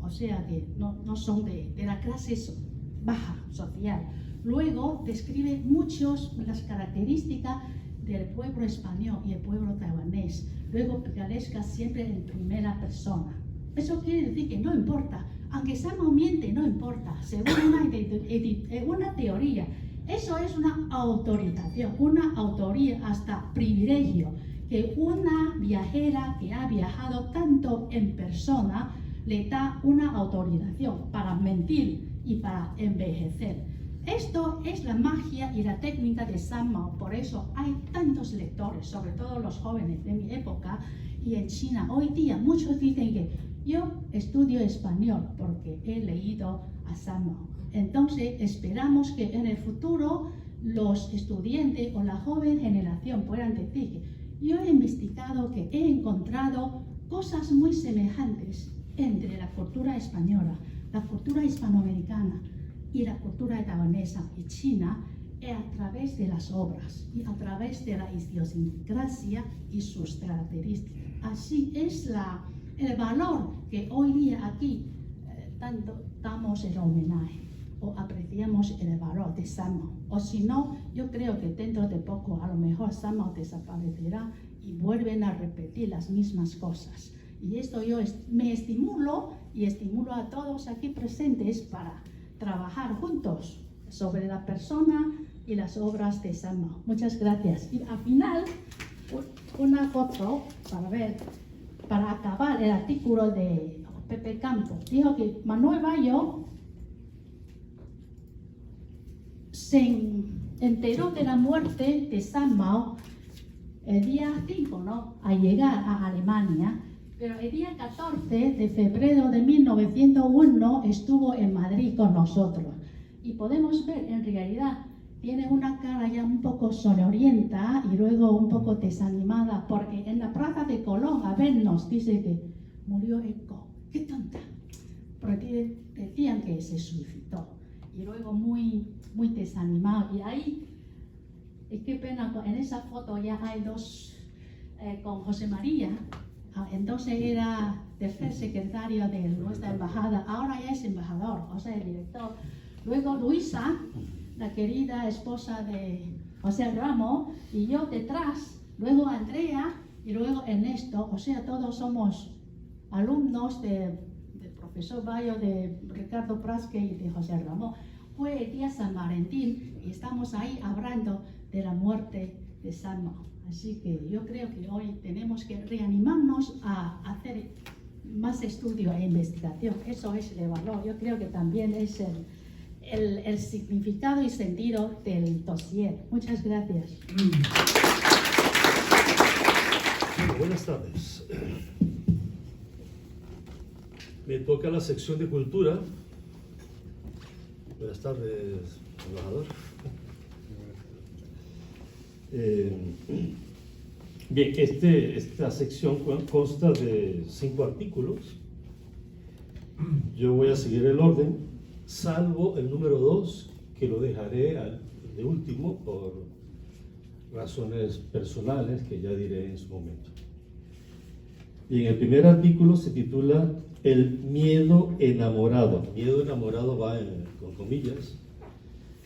o sea, que no son de la clase baja social. Luego describe las características del pueblo español y el pueblo taiwanés. Luego picaresca siempre en primera persona. Eso quiere decir que no importa, aunque Sanmao miente, no importa, según una teoría. Eso es una autorización, una autoría, hasta privilegio, que una viajera que ha viajado tanto en persona le da una autorización para mentir y para envejecer. Esto es la magia y la técnica de Sanmao, por eso hay tantos lectores, sobre todo los jóvenes de mi época, y en China hoy día muchos dicen que yo estudio español porque he leído a Sanmao. Entonces esperamos que en el futuro los estudiantes o la joven generación puedan decir que yo he investigado, que he encontrado cosas muy semejantes entre la cultura española, la cultura hispanoamericana y la cultura taiwanesa y china, a través de las obras y a través de la idiosincrasia y sus características. Así es el valor que hoy día aquí tanto damos el homenaje o apreciamos el valor de Sanmao. O si no, yo creo que dentro de poco a lo mejor Sanmao desaparecerá y vuelven a repetir las mismas cosas. Y esto yo me estimulo y estimulo a todos aquí presentes para trabajar juntos sobre la persona y las obras de Sanmao. Muchas gracias. Y al final, una foto para acabar el artículo de Pepe Campos. Dijo que Manuel Bayo se enteró de la muerte de Sanmao el día 5, ¿no?, al llegar a Alemania. Pero el día 14 de febrero de 1901 estuvo en Madrid con nosotros. Y podemos ver, en realidad, tiene una cara ya un poco sonorienta y luego un poco desanimada, porque en la plaza de Colón, a vernos, dice que murió Eco. ¡Qué tonta! Porque decían que se suicidó. Y luego muy desanimado. Y ahí, qué pena, en esa foto ya hay dos con José María. Entonces era tercer secretario de nuestra embajada, ahora ya es embajador, o sea, el director. Luego Luisa, la querida esposa de José Ramos, y yo detrás. Luego Andrea y luego Ernesto, o sea, todos somos alumnos del profesor Bayo, de Ricardo Prasque y de José Ramos. Fue el día San Valentín y estamos ahí hablando de la muerte de Sanmao. Así que yo creo que hoy tenemos que reanimarnos a hacer más estudio e investigación. Eso es el valor. Yo creo que también es el significado y sentido del dossier. Muchas gracias. Bueno, buenas tardes. Me toca la sección de cultura. Buenas tardes, embajador. Bien, esta sección consta de 5 artículos. Yo voy a seguir el orden, salvo el número 2, que lo dejaré de último por razones personales que ya diré en su momento. Y en el primer artículo se titula El miedo enamorado. Miedo enamorado va con comillas.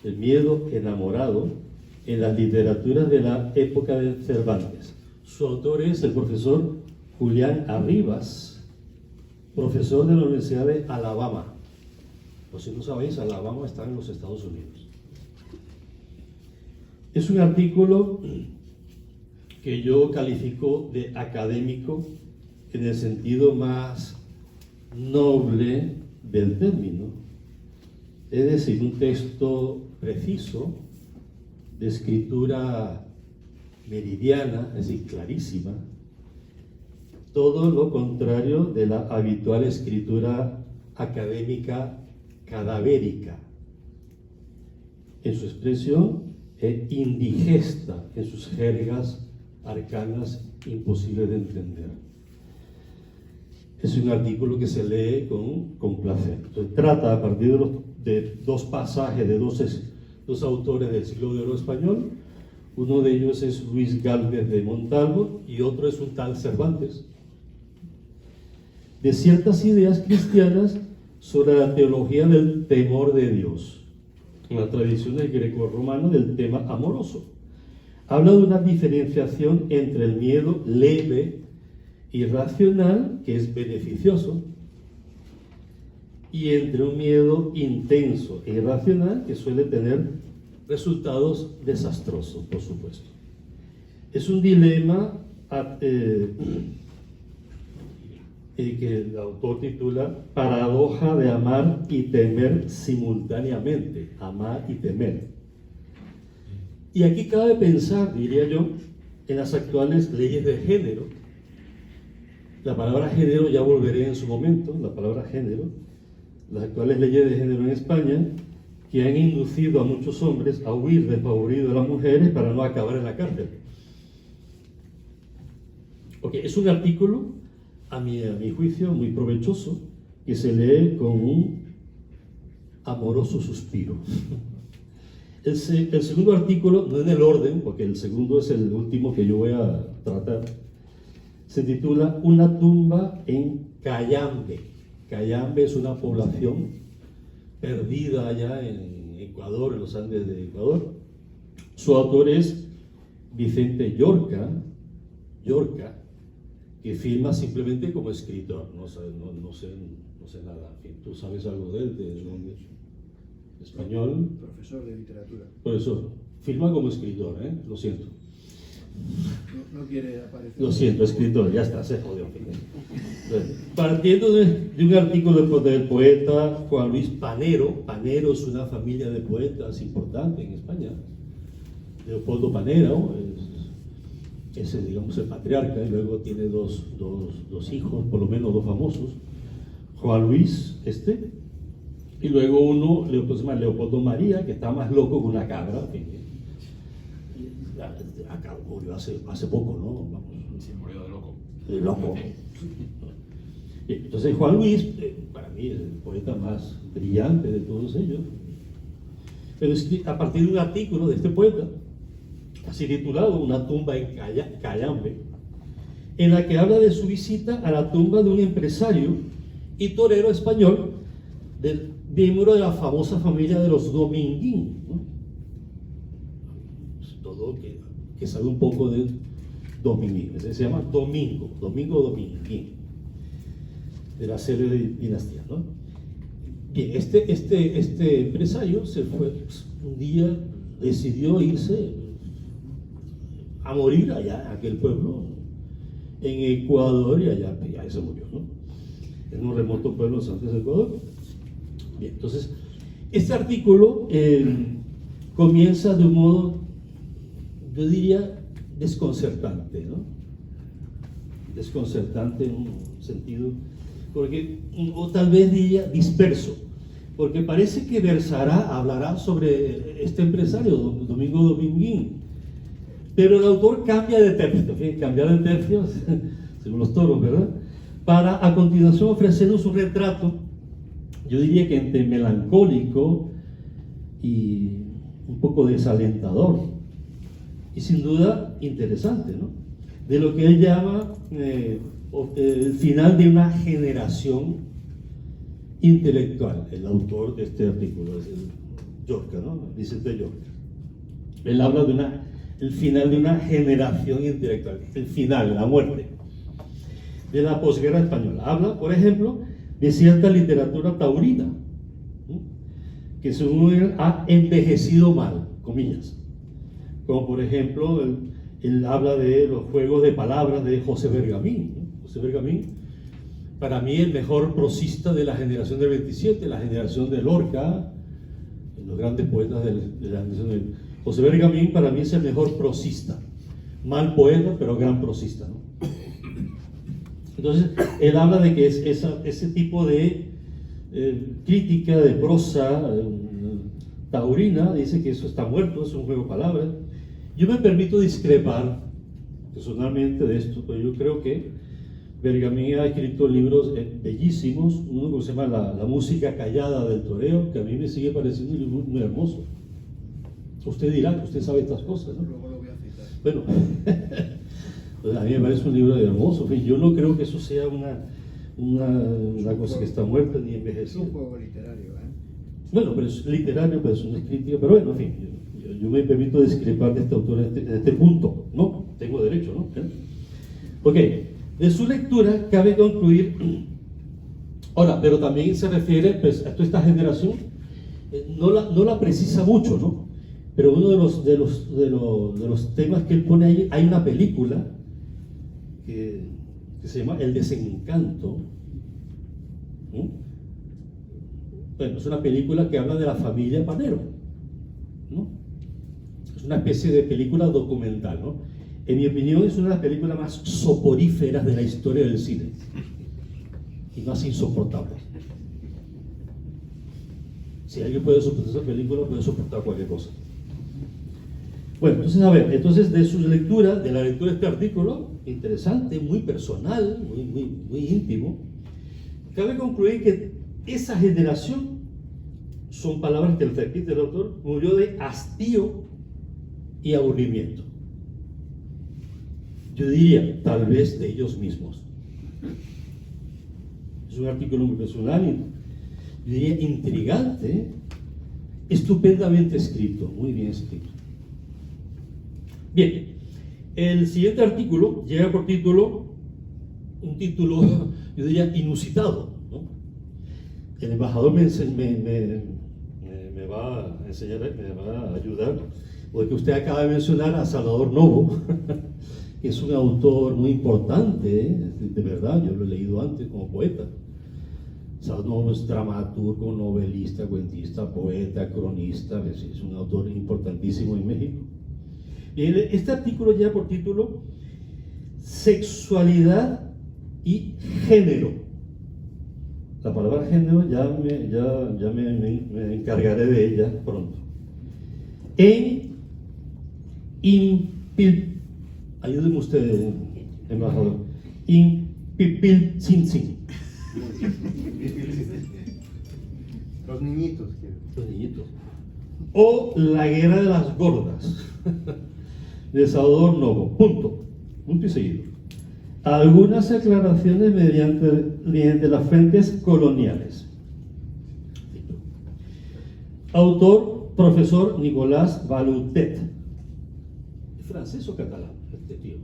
El miedo enamorado en las literaturas de la época de Cervantes. Su autor es el profesor Julián Arribas, profesor de la Universidad de Alabama. Por si no sabéis, Alabama está en los Estados Unidos. Es un artículo que yo califico de académico en el sentido más noble del término. Es decir, un texto preciso, de escritura meridiana, es decir, clarísima, todo lo contrario de la habitual escritura académica cadavérica. En su expresión indigesta, en sus jergas arcanas imposibles de entender. Es un artículo que se lee con placer. Entonces, trata a partir de dos pasajes de dos autores del siglo de oro español. Uno de ellos es Luis Gálvez de Montalvo y otro es un tal Cervantes, de ciertas ideas cristianas sobre la teología del temor de Dios, en la tradición del greco-romano del tema amoroso. Habla de una diferenciación entre el miedo leve y racional, que es beneficioso, y entre un miedo intenso e irracional, que suele tener resultados desastrosos, por supuesto. Es un dilema que el autor titula Paradoja de amar y temer simultáneamente. Amar y temer. Y aquí cabe pensar, diría yo, en las actuales leyes de género. La palabra género, ya volveré en su momento, la palabra género. Las actuales leyes de género en España, que han inducido a muchos hombres a huir despavoridos de las mujeres para no acabar en la cárcel. Okay, es un artículo, a mi juicio, muy provechoso, que se lee con un amoroso suspiro. El segundo artículo, no en el orden, porque el segundo es el último que yo voy a tratar, se titula Una tumba en Cayambe. Cayambe es una población perdida allá en Ecuador, en los Andes de Ecuador. Su autor es Vicente Llorca, que firma simplemente como escritor. No sé nada. En fin, ¿tú sabes algo de él? ¿De dónde? ¿Español? Profesor de literatura. Profesor. Firma como escritor, lo siento. No quiere aparecer. Lo siento, escritor, ya está, se jodió. Partiendo de un artículo del poeta Juan Luis Panero. Panero es una familia de poetas importante en España. Leopoldo Panero es digamos, el patriarca, y luego tiene dos hijos, por lo menos dos famosos. Juan Luis, y luego uno, Leopoldo María, que está más loco que una cabra. Acá murió hace poco, ¿no? Vamos. Se murió de loco. De loco. Entonces Juan Luis, para mí, es el poeta más brillante de todos ellos. Pero es que a partir de un artículo de este poeta, así titulado Una tumba en Cayambe, en la que habla de su visita a la tumba de un empresario y torero español, del miembro de la famosa familia de los Dominguín, ¿no? Todo que sabe un poco de Dominguín, se llama Domingo Dominguín, de la serie de dinastía, ¿no? Bien, este empresario se fue, un día decidió irse a morir allá en aquel pueblo, en Ecuador, y allá se murió, ¿no? En un remoto pueblo antes de Ecuador. Bien, entonces, este artículo comienza de un modo, yo diría, desconcertante, ¿no? Desconcertante en un sentido, porque, o tal vez diría disperso, porque parece que hablará sobre este empresario, Domingo Dominguín, Pero el autor cambia de tercio, en fin, cambiar de tercio, según los toros, ¿verdad? Para a continuación ofrecernos un retrato, yo diría que entre melancólico y un poco desalentador, y sin duda interesante, ¿no? De lo que él llama el final de una generación intelectual. El autor de este artículo es el Llorca, ¿no? Vicente Llorca. Él habla de el final de una generación intelectual, el final, la muerte de la posguerra española. Habla, por ejemplo, de cierta literatura taurina, ¿no? Que según él ha envejecido mal, comillas. Como por ejemplo, él habla de los juegos de palabras de José Bergamín, ¿no? José Bergamín, para mí el mejor prosista de la generación del 27, la generación de Lorca, los grandes poetas de la generación del... José Bergamín para mí es el mejor prosista, mal poeta, pero gran prosista, ¿no? Entonces, él habla de que es ese tipo de crítica de prosa taurina, dice que eso está muerto, es un juego de palabras. Yo me permito discrepar personalmente de esto, pero yo creo que Bergamín ha escrito libros bellísimos, uno que se llama La música callada del toreo, que a mí me sigue pareciendo un libro muy hermoso. Usted dirá que usted sabe estas cosas, ¿no? Luego lo voy a citar. Bueno, pues a mí me parece un libro hermoso. Yo no creo que eso sea una cosa que está muerta ni Es envejecida. un juego literario, ¿eh? Bueno, pero es literario, pero es una crítica. Pero bueno, en fin, yo me permito discrepar de este autor en este punto, ¿no? Tengo derecho, ¿no? Ok, de su lectura cabe concluir. Ahora, pero también se refiere pues, a toda esta generación, no la precisa mucho, ¿no? Pero uno de los temas que él pone ahí, hay una película que se llama El Desencanto, ¿no? Bueno, es una película que habla de la familia Panero, ¿no? Es una especie de película documental, ¿no? En mi opinión es una de las películas más soporíferas de la historia del cine y más insoportables. Si alguien puede soportar esa película, puede soportar cualquier cosa. Bueno, entonces a ver, de su lectura, de la lectura de este artículo, interesante, muy personal, muy íntimo, cabe concluir que esa generación, son palabras que el repite el autor, murió de hastío y aburrimiento. Yo diría, tal vez de ellos mismos. Es un artículo muy personal y yo diría intrigante, estupendamente escrito, muy bien escrito. Bien, el siguiente artículo lleva por título, un título, yo diría, inusitado, ¿no? El embajador me va a enseñar, me va a ayudar, porque usted acaba de mencionar a Salvador Novo, que es un autor muy importante, de verdad, yo lo he leído antes como poeta. Salvador Novo es dramaturgo, novelista, cuentista, poeta, cronista, es un autor importantísimo en México. Este artículo lleva por título Sexualidad y Género. La palabra género ya me encargaré de ella pronto. Ayúdenme usted, embajador. Impipiltzintzin. Los niñitos. Los niñitos. O La guerra de las gordas. De Salvador Novo, punto y seguido. Algunas aclaraciones mediante las fuentes coloniales. Autor, profesor Nicolás Balutet. ¿Francés o catalán este tío?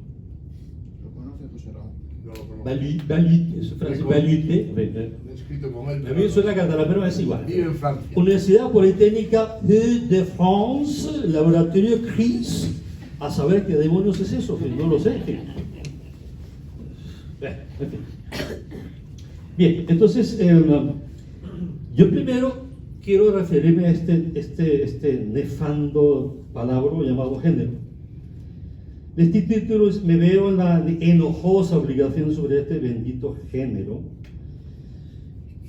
¿Lo conoce, José Ramón? No lo conozco. Balut, es francés, Balutet. He escrito con él. A mí suena catalán, pero es igual. Vive en Francia. Universidad Politécnica de France, Laboratorio CRIS. A saber qué demonios es eso, que no lo sé. Bien, entonces, yo primero quiero referirme a este nefando palabra llamado género. De este título me veo en la enojosa obligación sobre este bendito género,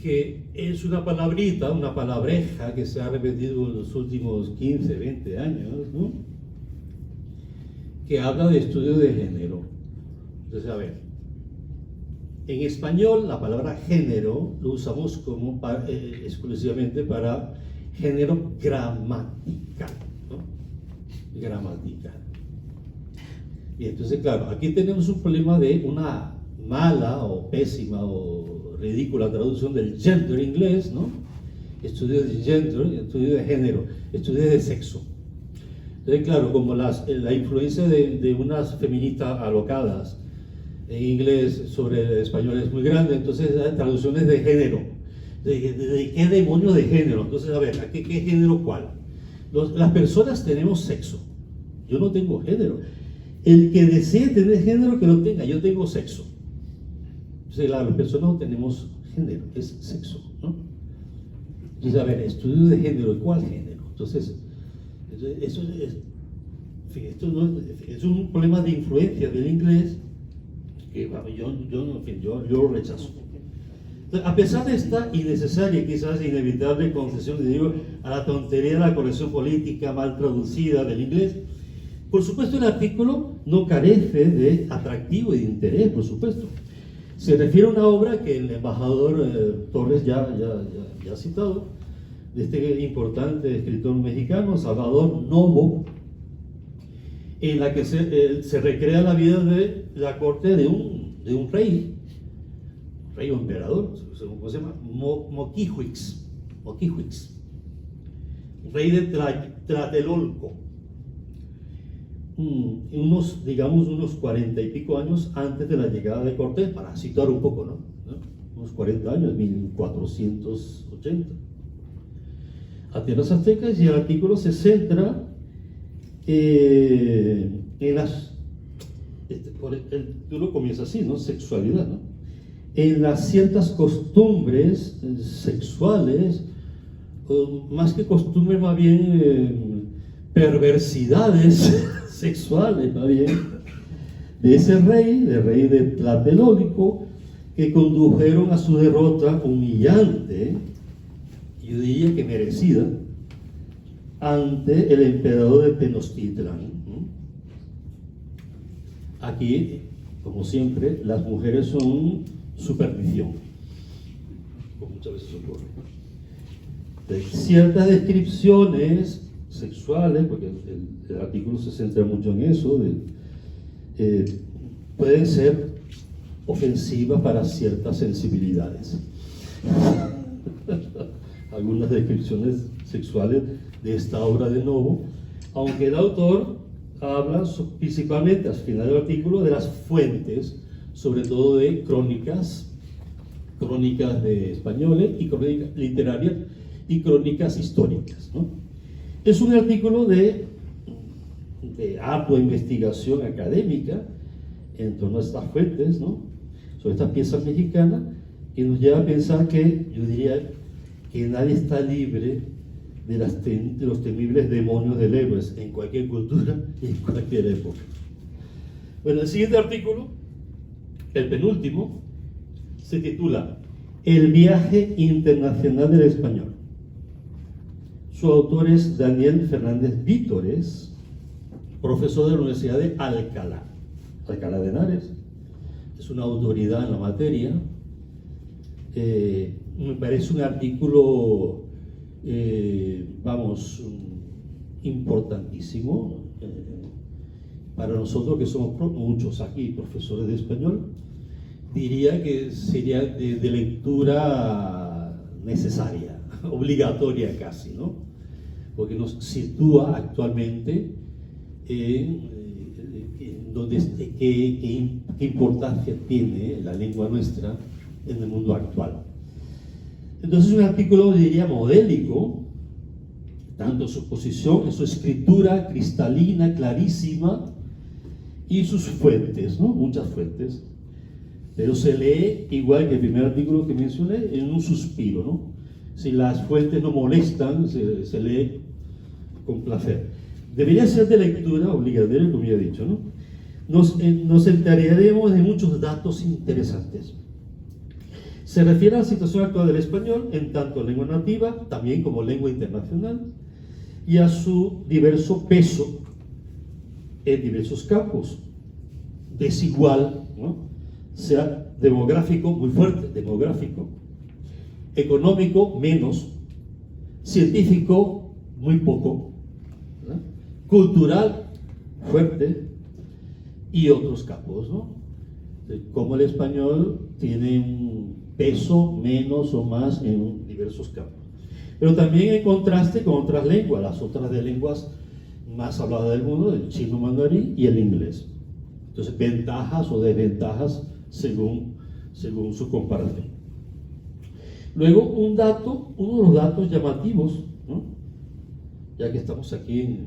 que es una palabrita, una palabreja que se ha repetido en los últimos 15, 20 años, ¿no? que habla de estudio de género. Entonces, a ver, en español la palabra género lo usamos como exclusivamente para género gramatical, ¿no? Gramatical. Y entonces, claro, aquí tenemos un problema de una mala o pésima o ridícula traducción del gender inglés, ¿no? Estudio de gender, estudio de género, estudio de sexo. Entonces, claro, como la influencia de unas feministas alocadas en inglés sobre el español es muy grande, entonces hay traducciones de género. ¿De qué demonio de género? Entonces, a ver, ¿qué género cuál? Las personas tenemos sexo. Yo no tengo género. El que desee tener género, que lo tenga. Yo tengo sexo. Entonces, las personas no tenemos género, es sexo, ¿no? Entonces, a ver, estudio de género, ¿cuál género? Entonces, eso es, en fin, esto no, es un problema de influencia del inglés que yo lo rechazo. Entonces, a pesar de esta innecesaria, quizás inevitable concesión, digo, a la tontería de la corrección política mal traducida del inglés, por supuesto el artículo no carece de atractivo y de interés, por supuesto. Se refiere a una obra que el embajador Torres ya ha citado, de este importante escritor mexicano, Salvador Novo, en la que se recrea la vida de la corte de un rey o emperador, ¿cómo se llama? Moquihuix, rey de Tlatelolco, unos 40 y pico años antes de la llegada de Cortés, para situar un poco, ¿no? Unos 40 años, 1480, a tierras aztecas, y el artículo se centra en las, el título comienza así, ¿no? Sexualidad, ¿no? En las ciertas costumbres sexuales, más que costumbres, más bien perversidades sexuales, más bien, de ese rey de Tlatelolco, que condujeron a su derrota humillante, yo diría que merecida, ante el emperador de Tenochtitlán. Aquí, como siempre, las mujeres son su perdición, como muchas veces ocurre. De ciertas descripciones sexuales, porque el artículo se centra mucho en eso, pueden ser ofensivas para ciertas sensibilidades. Algunas descripciones sexuales de esta obra de Novo, aunque el autor habla principalmente al final del artículo de las fuentes, sobre todo de crónicas de españoles y crónicas literarias y crónicas históricas, ¿no? Es un artículo de ardua investigación académica en torno a estas fuentes, ¿no? Sobre estas piezas mexicanas, que nos lleva a pensar que, yo diría, que nadie está libre de los temibles demonios del héroes en cualquier cultura y en cualquier época. Bueno, el siguiente artículo, el penúltimo, se titula El viaje internacional del español. Su autor es Daniel Fernández Vítores, profesor de la Universidad de Alcalá de Henares. Es una autoridad en la materia. Me parece un artículo, importantísimo para nosotros que somos muchos aquí profesores de español. Diría que sería de lectura necesaria, obligatoria casi, ¿no? Porque nos sitúa actualmente en qué importancia tiene la lengua nuestra en el mundo actual. Entonces es un artículo, diría, modélico, tanto su posición, su escritura cristalina, clarísima, y sus fuentes, ¿no? Muchas fuentes. Pero se lee, igual que el primer artículo que mencioné, en un suspiro, ¿no? Si las fuentes no molestan, se lee con placer. Debería ser de lectura obligatoria, como ya he dicho, ¿no? Nos enteraremos de muchos datos interesantes. Se refiere a la situación actual del español en tanto lengua nativa, también como lengua internacional, y a su diverso peso en diversos campos, desigual, ¿no? Sea demográfico, muy fuerte, demográfico, económico, menos, científico, muy poco, ¿verdad? Cultural, fuerte, y otros campos, ¿no? Como el español tiene un peso menos o más en diversos campos. Pero también en contraste con otras lenguas, las otras de lenguas más habladas del mundo, el chino mandarín y el inglés. Entonces, ventajas o desventajas según su comparación. Luego, uno de los datos llamativos, ¿no? Ya que estamos aquí en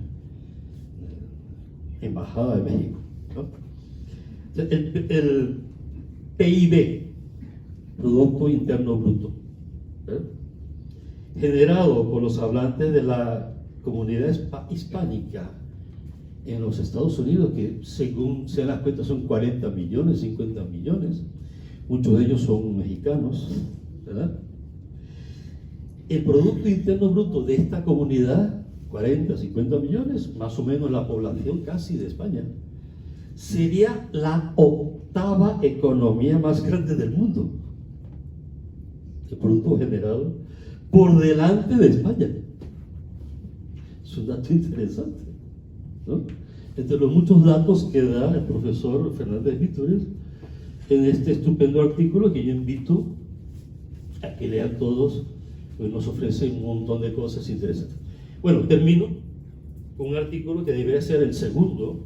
Embajada de México, ¿no? El PIB, Producto Interno Bruto, ¿eh? Generado por los hablantes de la comunidad hispánica en los Estados Unidos, que según se las cuentas son 40 millones, 50 millones, muchos de ellos son mexicanos, ¿verdad? El Producto Interno Bruto de esta comunidad, 40, 50 millones, más o menos la población casi de España, sería la octava economía más grande del mundo. El producto generado por delante de España. Es un dato interesante, ¿no? Entre los muchos datos que da el profesor Fernández Vítores en este estupendo artículo que yo invito a que lean todos, pues nos ofrece un montón de cosas interesantes. Bueno, termino con un artículo que debería ser el segundo.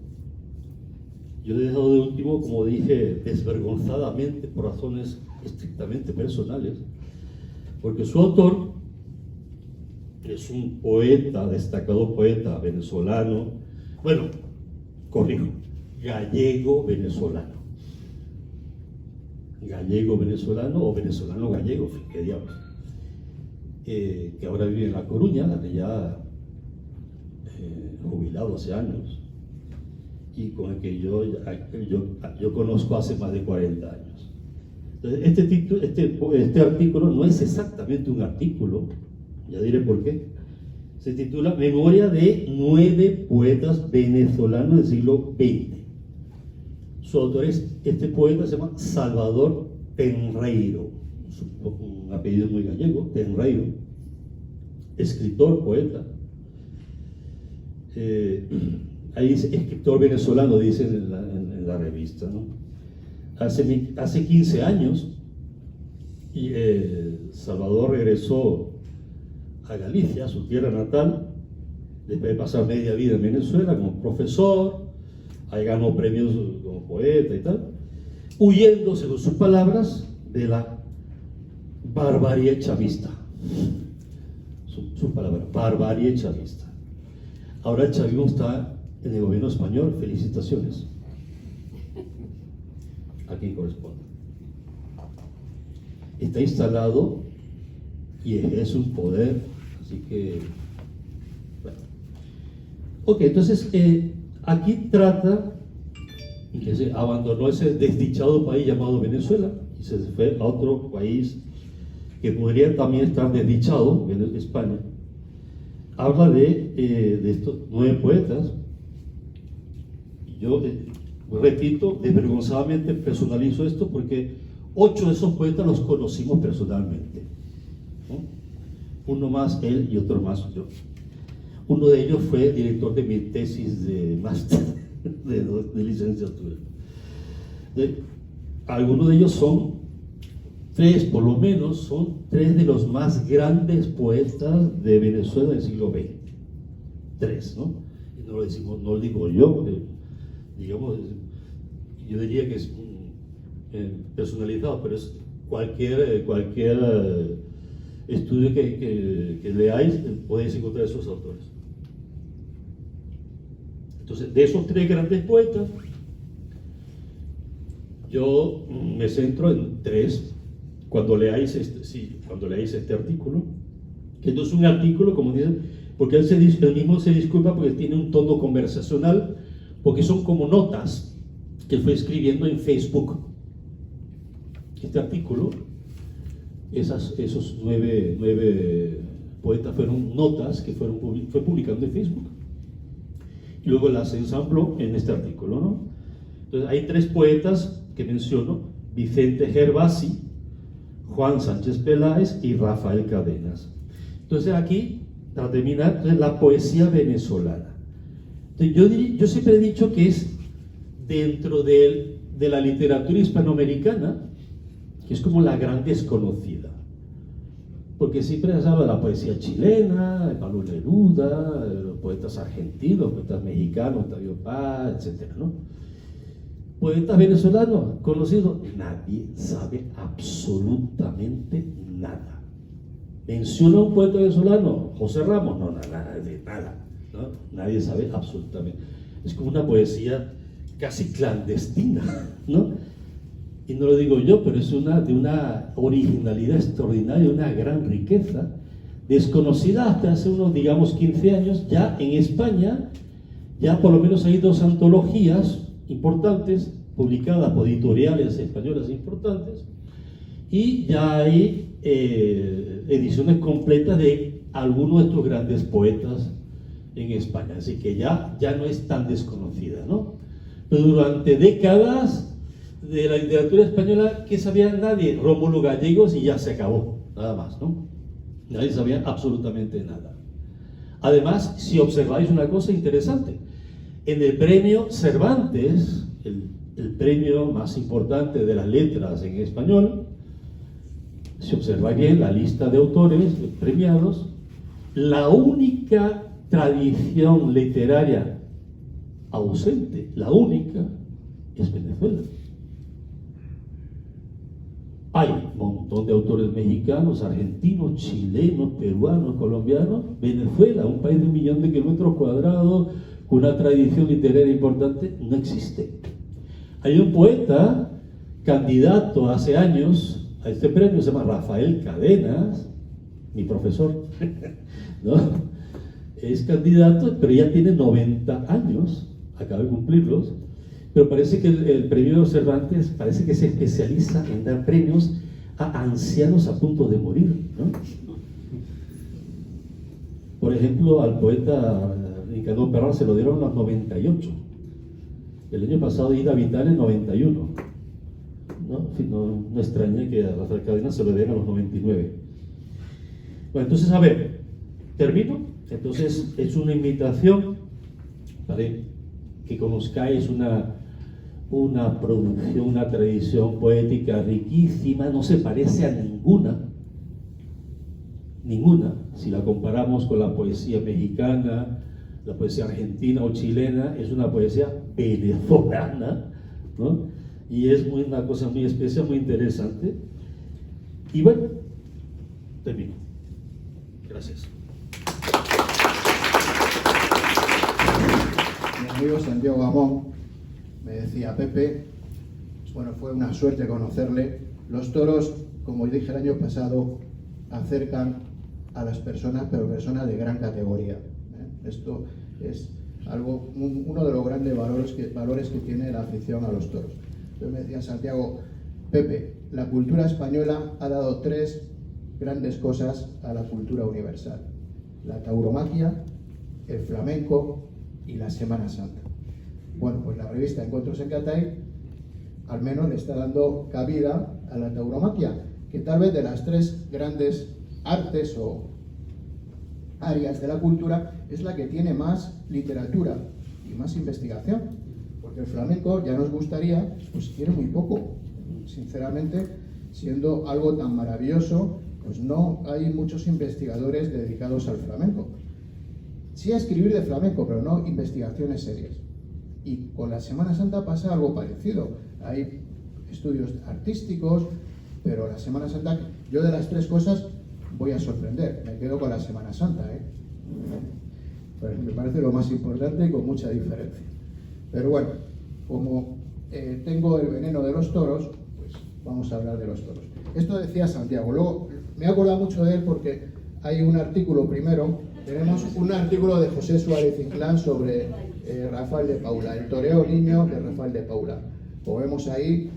Yo lo he dejado de último, como dije, desvergonzadamente, por razones estrictamente personales, porque su autor es un poeta, destacado poeta venezolano, bueno, corrijo, gallego-venezolano. Gallego-venezolano o venezolano-gallego, qué diablos. Que ahora vive en La Coruña, ya jubilado hace años, y con el que yo conozco hace más de 40 años. Entonces, este artículo no es exactamente un artículo, ya diré por qué. Se titula Memoria de 9 poetas venezolanos del siglo XX. Su autor este poeta se llama Salvador Tenreiro, un apellido muy gallego, Tenreiro, escritor, poeta. Ahí dice escritor venezolano, dice en la revista, ¿no? Hace 15 años Salvador regresó a Galicia, su tierra natal, después de pasar media vida en Venezuela como profesor, ahí ganó premios como poeta y tal, huyendo, según sus palabras, de la barbarie chavista. Sus palabras, barbarie chavista. Ahora el chavismo está en el gobierno español, felicitaciones. Aquí corresponde. Está instalado y ejerce un poder, así que, bueno. Ok, entonces, aquí trata que se abandonó ese desdichado país llamado Venezuela y se fue a otro país que podría también estar desdichado, España. Habla de estos 9 poetas. Yo repito, desvergonzadamente personalizo esto porque 8 de esos poetas los conocimos personalmente, ¿no? Uno más él y otro más yo. Uno de ellos fue director de mi tesis de máster, de licenciatura. Algunos de ellos son 3, por lo menos, son 3 de los más grandes poetas de Venezuela del siglo XX. 3, ¿no? Y no lo digo yo, digamos, yo diría que es personalizado, pero es cualquier estudio que leáis, podéis encontrar esos autores. Entonces, de esos 3 grandes poetas, yo me centro en 3. Cuando leáis este artículo, que no es un artículo, como dicen, porque él mismo se disculpa porque tiene un tono conversacional, porque son como notas que fue escribiendo en Facebook. Este artículo, esos 9 poetas fueron notas que fue publicando en Facebook. y luego las ensambló en este artículo, ¿no? Entonces hay 3 poetas que menciono: Vicente Gervasi, Juan Sánchez Peláez y Rafael Cadenas. Entonces aquí, para terminar, la poesía venezolana. Entonces, yo siempre he dicho que es dentro de la literatura hispanoamericana, que es como la gran desconocida. Porque siempre se habla de la poesía chilena, de Pablo Neruda, de los poetas argentinos, poetas mexicanos, Octavio Paz, etc., ¿no? Poetas venezolanos conocidos, nadie sabe absolutamente nada. Menciona un poeta venezolano, José Ramos, no, nada, ¿no? Nadie sabe absolutamente. Es como una poesía casi clandestina, ¿no? Y no lo digo yo, pero es de una originalidad extraordinaria, una gran riqueza, desconocida hasta hace unos, digamos, 15 años. Ya en España, ya por lo menos hay 2 antologías importantes, publicadas por editoriales españolas importantes, y ya hay ediciones completas de algunos de estos grandes poetas en España, así que ya no es tan desconocida, ¿no? Pero durante décadas de la literatura española, ¿qué sabía nadie? Rómulo Gallegos, y ya se acabó, nada más, ¿no? Nadie sabía absolutamente nada. Además, si observáis una cosa interesante, en el premio Cervantes, el premio más importante de las letras en español, si observáis bien la lista de autores premiados, la única tradición literaria ausente, la única, es Venezuela. Hay un montón de autores mexicanos, argentinos, chilenos, peruanos, colombianos. Venezuela, un país de 1 millón de kilómetros cuadrados, con una tradición literaria importante, no existe. Hay un poeta candidato hace años a este premio, se llama Rafael Cadenas, mi profesor, ¿no? Es candidato, pero ya tiene 90 años, acaba de cumplirlos. Pero parece que el premio Cervantes parece que se especializa en dar premios a ancianos a punto de morir, ¿no? Por ejemplo, al poeta Nicanor Parra se lo dieron a los 98. El año pasado Ida Vital en 91. ¿No? En fin, no extraña que a Rafael Cadenas se lo den a los 99. Bueno, entonces, a ver, termino. Entonces, es una invitación para que conozcáis una producción, una tradición poética riquísima, no se parece a ninguna, si la comparamos con la poesía mexicana, la poesía argentina o chilena. Es una poesía venezolana, ¿no? Y es una cosa muy especial, muy interesante. Y bueno, termino. Gracias. Mi amigo Santiago Gamón me decía: Pepe, bueno, fue una suerte conocerle. Los toros, como dije el año pasado, acercan a las personas, pero personas de gran categoría. Esto es algo, uno de los grandes valores que tiene la afición a los toros. Entonces me decía Santiago: Pepe, la cultura española ha dado 3 grandes cosas a la cultura universal: la tauromaquia, el flamenco y la Semana Santa. Bueno, pues la revista Encuentros en Catay al menos le está dando cabida a la tauromaquia, que tal vez de las 3 grandes artes o áreas de la cultura es la que tiene más literatura y más investigación, porque el flamenco, ya nos gustaría, pues tiene muy poco. Sinceramente, siendo algo tan maravilloso, pues no hay muchos investigadores dedicados al flamenco. Sí a escribir de flamenco, pero no investigaciones serias. Y con la Semana Santa pasa algo parecido. Hay estudios artísticos, pero la Semana Santa, yo de las 3 cosas voy a sorprender. Me quedo con la Semana Santa, Pues me parece lo más importante y con mucha diferencia. Pero bueno, como tengo el veneno de los toros, pues vamos a hablar de los toros. Esto decía Santiago. Luego me he acordado mucho de él porque hay un artículo primero. Tenemos un artículo de José Suárez Inclán sobre Rafael de Paula, el toreo niño de Rafael de Paula. Como vemos ahí,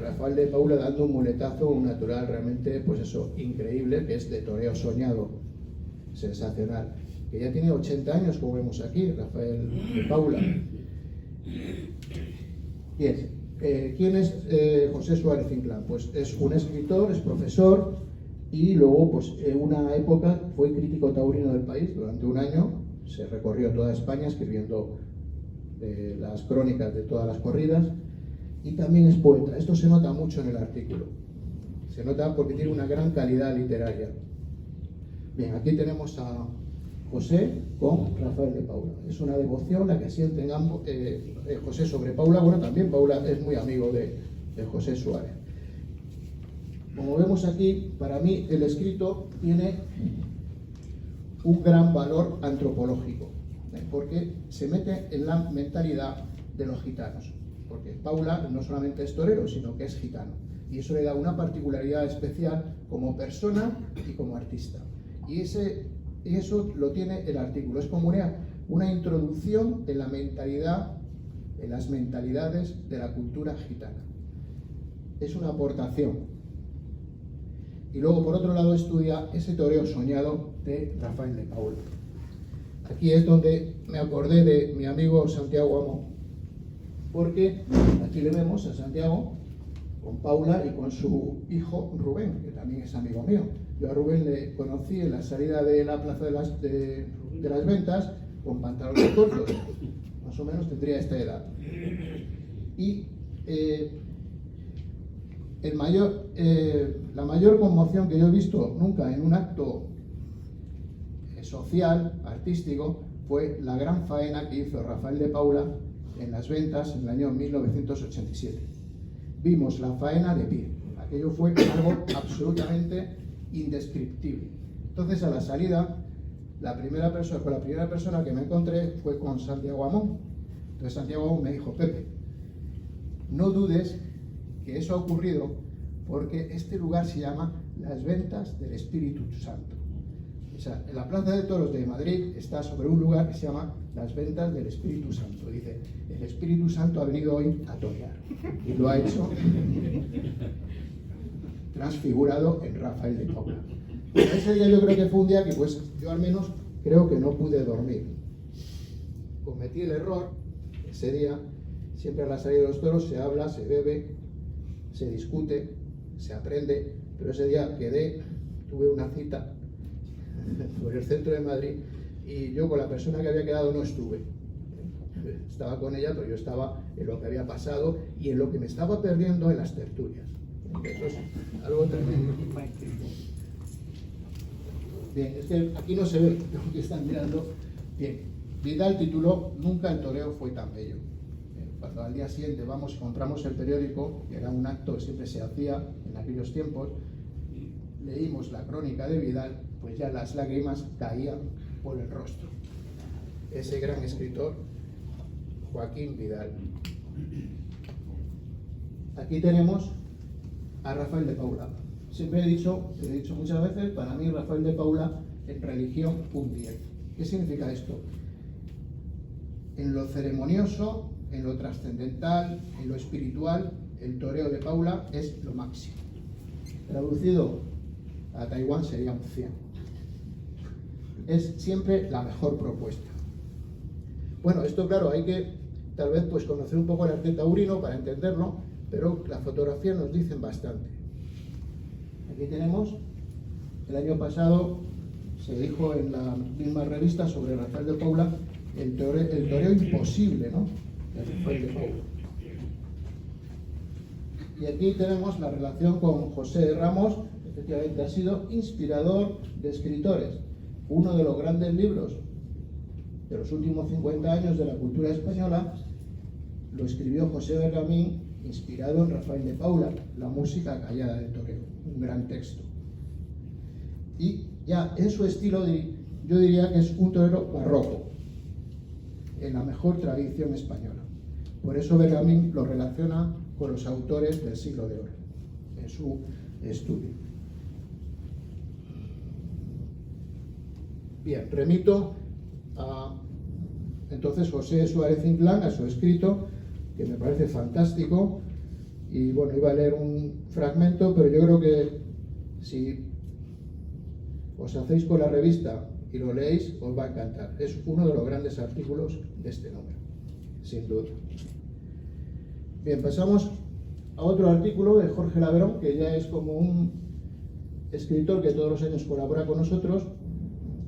Rafael de Paula dando un muletazo, un natural realmente, pues eso, increíble, que es de toreo soñado, sensacional. que ya tiene 80 años, como vemos aquí, Rafael de Paula. Bien, ¿quién es José Suárez Inclán? Pues es un escritor, es profesor y luego, pues en una época fue crítico taurino del país. Durante un año se recorrió toda España escribiendo las crónicas de todas las corridas, y también es poeta. Esto se nota mucho en el artículo, se nota porque tiene una gran calidad literaria. Bien, aquí tenemos a José con Rafael de Paula. Es una devoción la que sienten ambos, José sobre Paula. Bueno, también Paula es muy amigo de José Suárez. Como vemos aquí, para mí el escrito tiene un gran valor antropológico, porque se mete en la mentalidad de los gitanos, porque Paula no solamente es torero, sino que es gitano, y eso le da una particularidad especial como persona y como artista, y eso lo tiene el artículo. Es como una introducción en la mentalidad, en las mentalidades de la cultura gitana. Es una aportación. Y luego, por otro lado, estudia ese toreo soñado de Rafael de Paula. Aquí es donde me acordé de mi amigo Santiago Amón, porque aquí le vemos a Santiago con Paula y con su hijo Rubén, que también es amigo mío. Yo a Rubén le conocí en la salida de la plaza de las ventas con pantalones cortos, más o menos tendría esta edad. Y la mayor conmoción que yo he visto nunca en un acto social, artístico, fue la gran faena que hizo Rafael de Paula en las ventas en el año 1987. Vimos la faena de pie. Aquello fue algo absolutamente indescriptible. Entonces, a la salida, la primera persona que me encontré fue con Santiago Amón. Entonces Santiago Amón me dijo: Pepe, no dudes que eso ha ocurrido porque este lugar se llama Las Ventas del Espíritu Santo. O sea, en la Plaza de Toros de Madrid está sobre un lugar que se llama Las Ventas del Espíritu Santo. Dice, el Espíritu Santo ha venido hoy a torear. Y lo ha hecho transfigurado en Rafael de Paula. Ese día yo creo que fue un día que, pues, yo al menos creo que no pude dormir. Cometí el error, ese día, siempre a la salida de los toros se habla, se bebe, se discute, se aprende, pero ese día tuve una cita por el centro de Madrid y yo con la persona que había quedado no estuve. Estaba con ella, pero yo estaba en lo que había pasado y en lo que me estaba perdiendo en las tertulias. Eso es algo tremendo. Bien, es que aquí no se ve lo que están mirando. Bien, Vidal tituló Nunca el toreo fue tan bello. Cuando al día siguiente vamos y compramos el periódico, que era un acto que siempre se hacía en aquellos tiempos, leímos la crónica de Vidal, pues ya las lágrimas caían por el rostro. Ese gran escritor, Joaquín Vidal. Aquí tenemos a Rafael de Paula. Siempre he dicho muchas veces, para mí Rafael de Paula en religión un 10. ¿Qué significa esto? En lo ceremonioso, en lo trascendental, en lo espiritual, el toreo de Paula es lo máximo. Traducido a Taiwán sería un 100. Es siempre la mejor propuesta. Bueno, esto claro, hay que tal vez pues conocer un poco el arte taurino para entenderlo, pero las fotografías nos dicen bastante. Aquí tenemos, el año pasado se dijo en la misma revista sobre Rafael de Paula el toreo imposible, ¿no? De Rafael de Paula. Y aquí tenemos la relación con José Ramos. Efectivamente ha sido inspirador de escritores. Uno de los grandes libros de los últimos 50 años de la cultura española lo escribió José Bergamín, inspirado en Rafael de Paula, La música callada del toreo, un gran texto. Y ya en su estilo yo diría que es un torero barroco, en la mejor tradición española. Por eso Bergamín lo relaciona con los autores del siglo de oro en su estudio. Bien, remito a entonces José Suárez Inclán, a su escrito, que me parece fantástico, y bueno, iba a leer un fragmento, pero yo creo que si os hacéis con la revista y lo leéis, os va a encantar. Es uno de los grandes artículos de este número, sin duda. Bien, pasamos a otro artículo de Jorge Laverón, que ya es como un escritor que todos los años colabora con nosotros.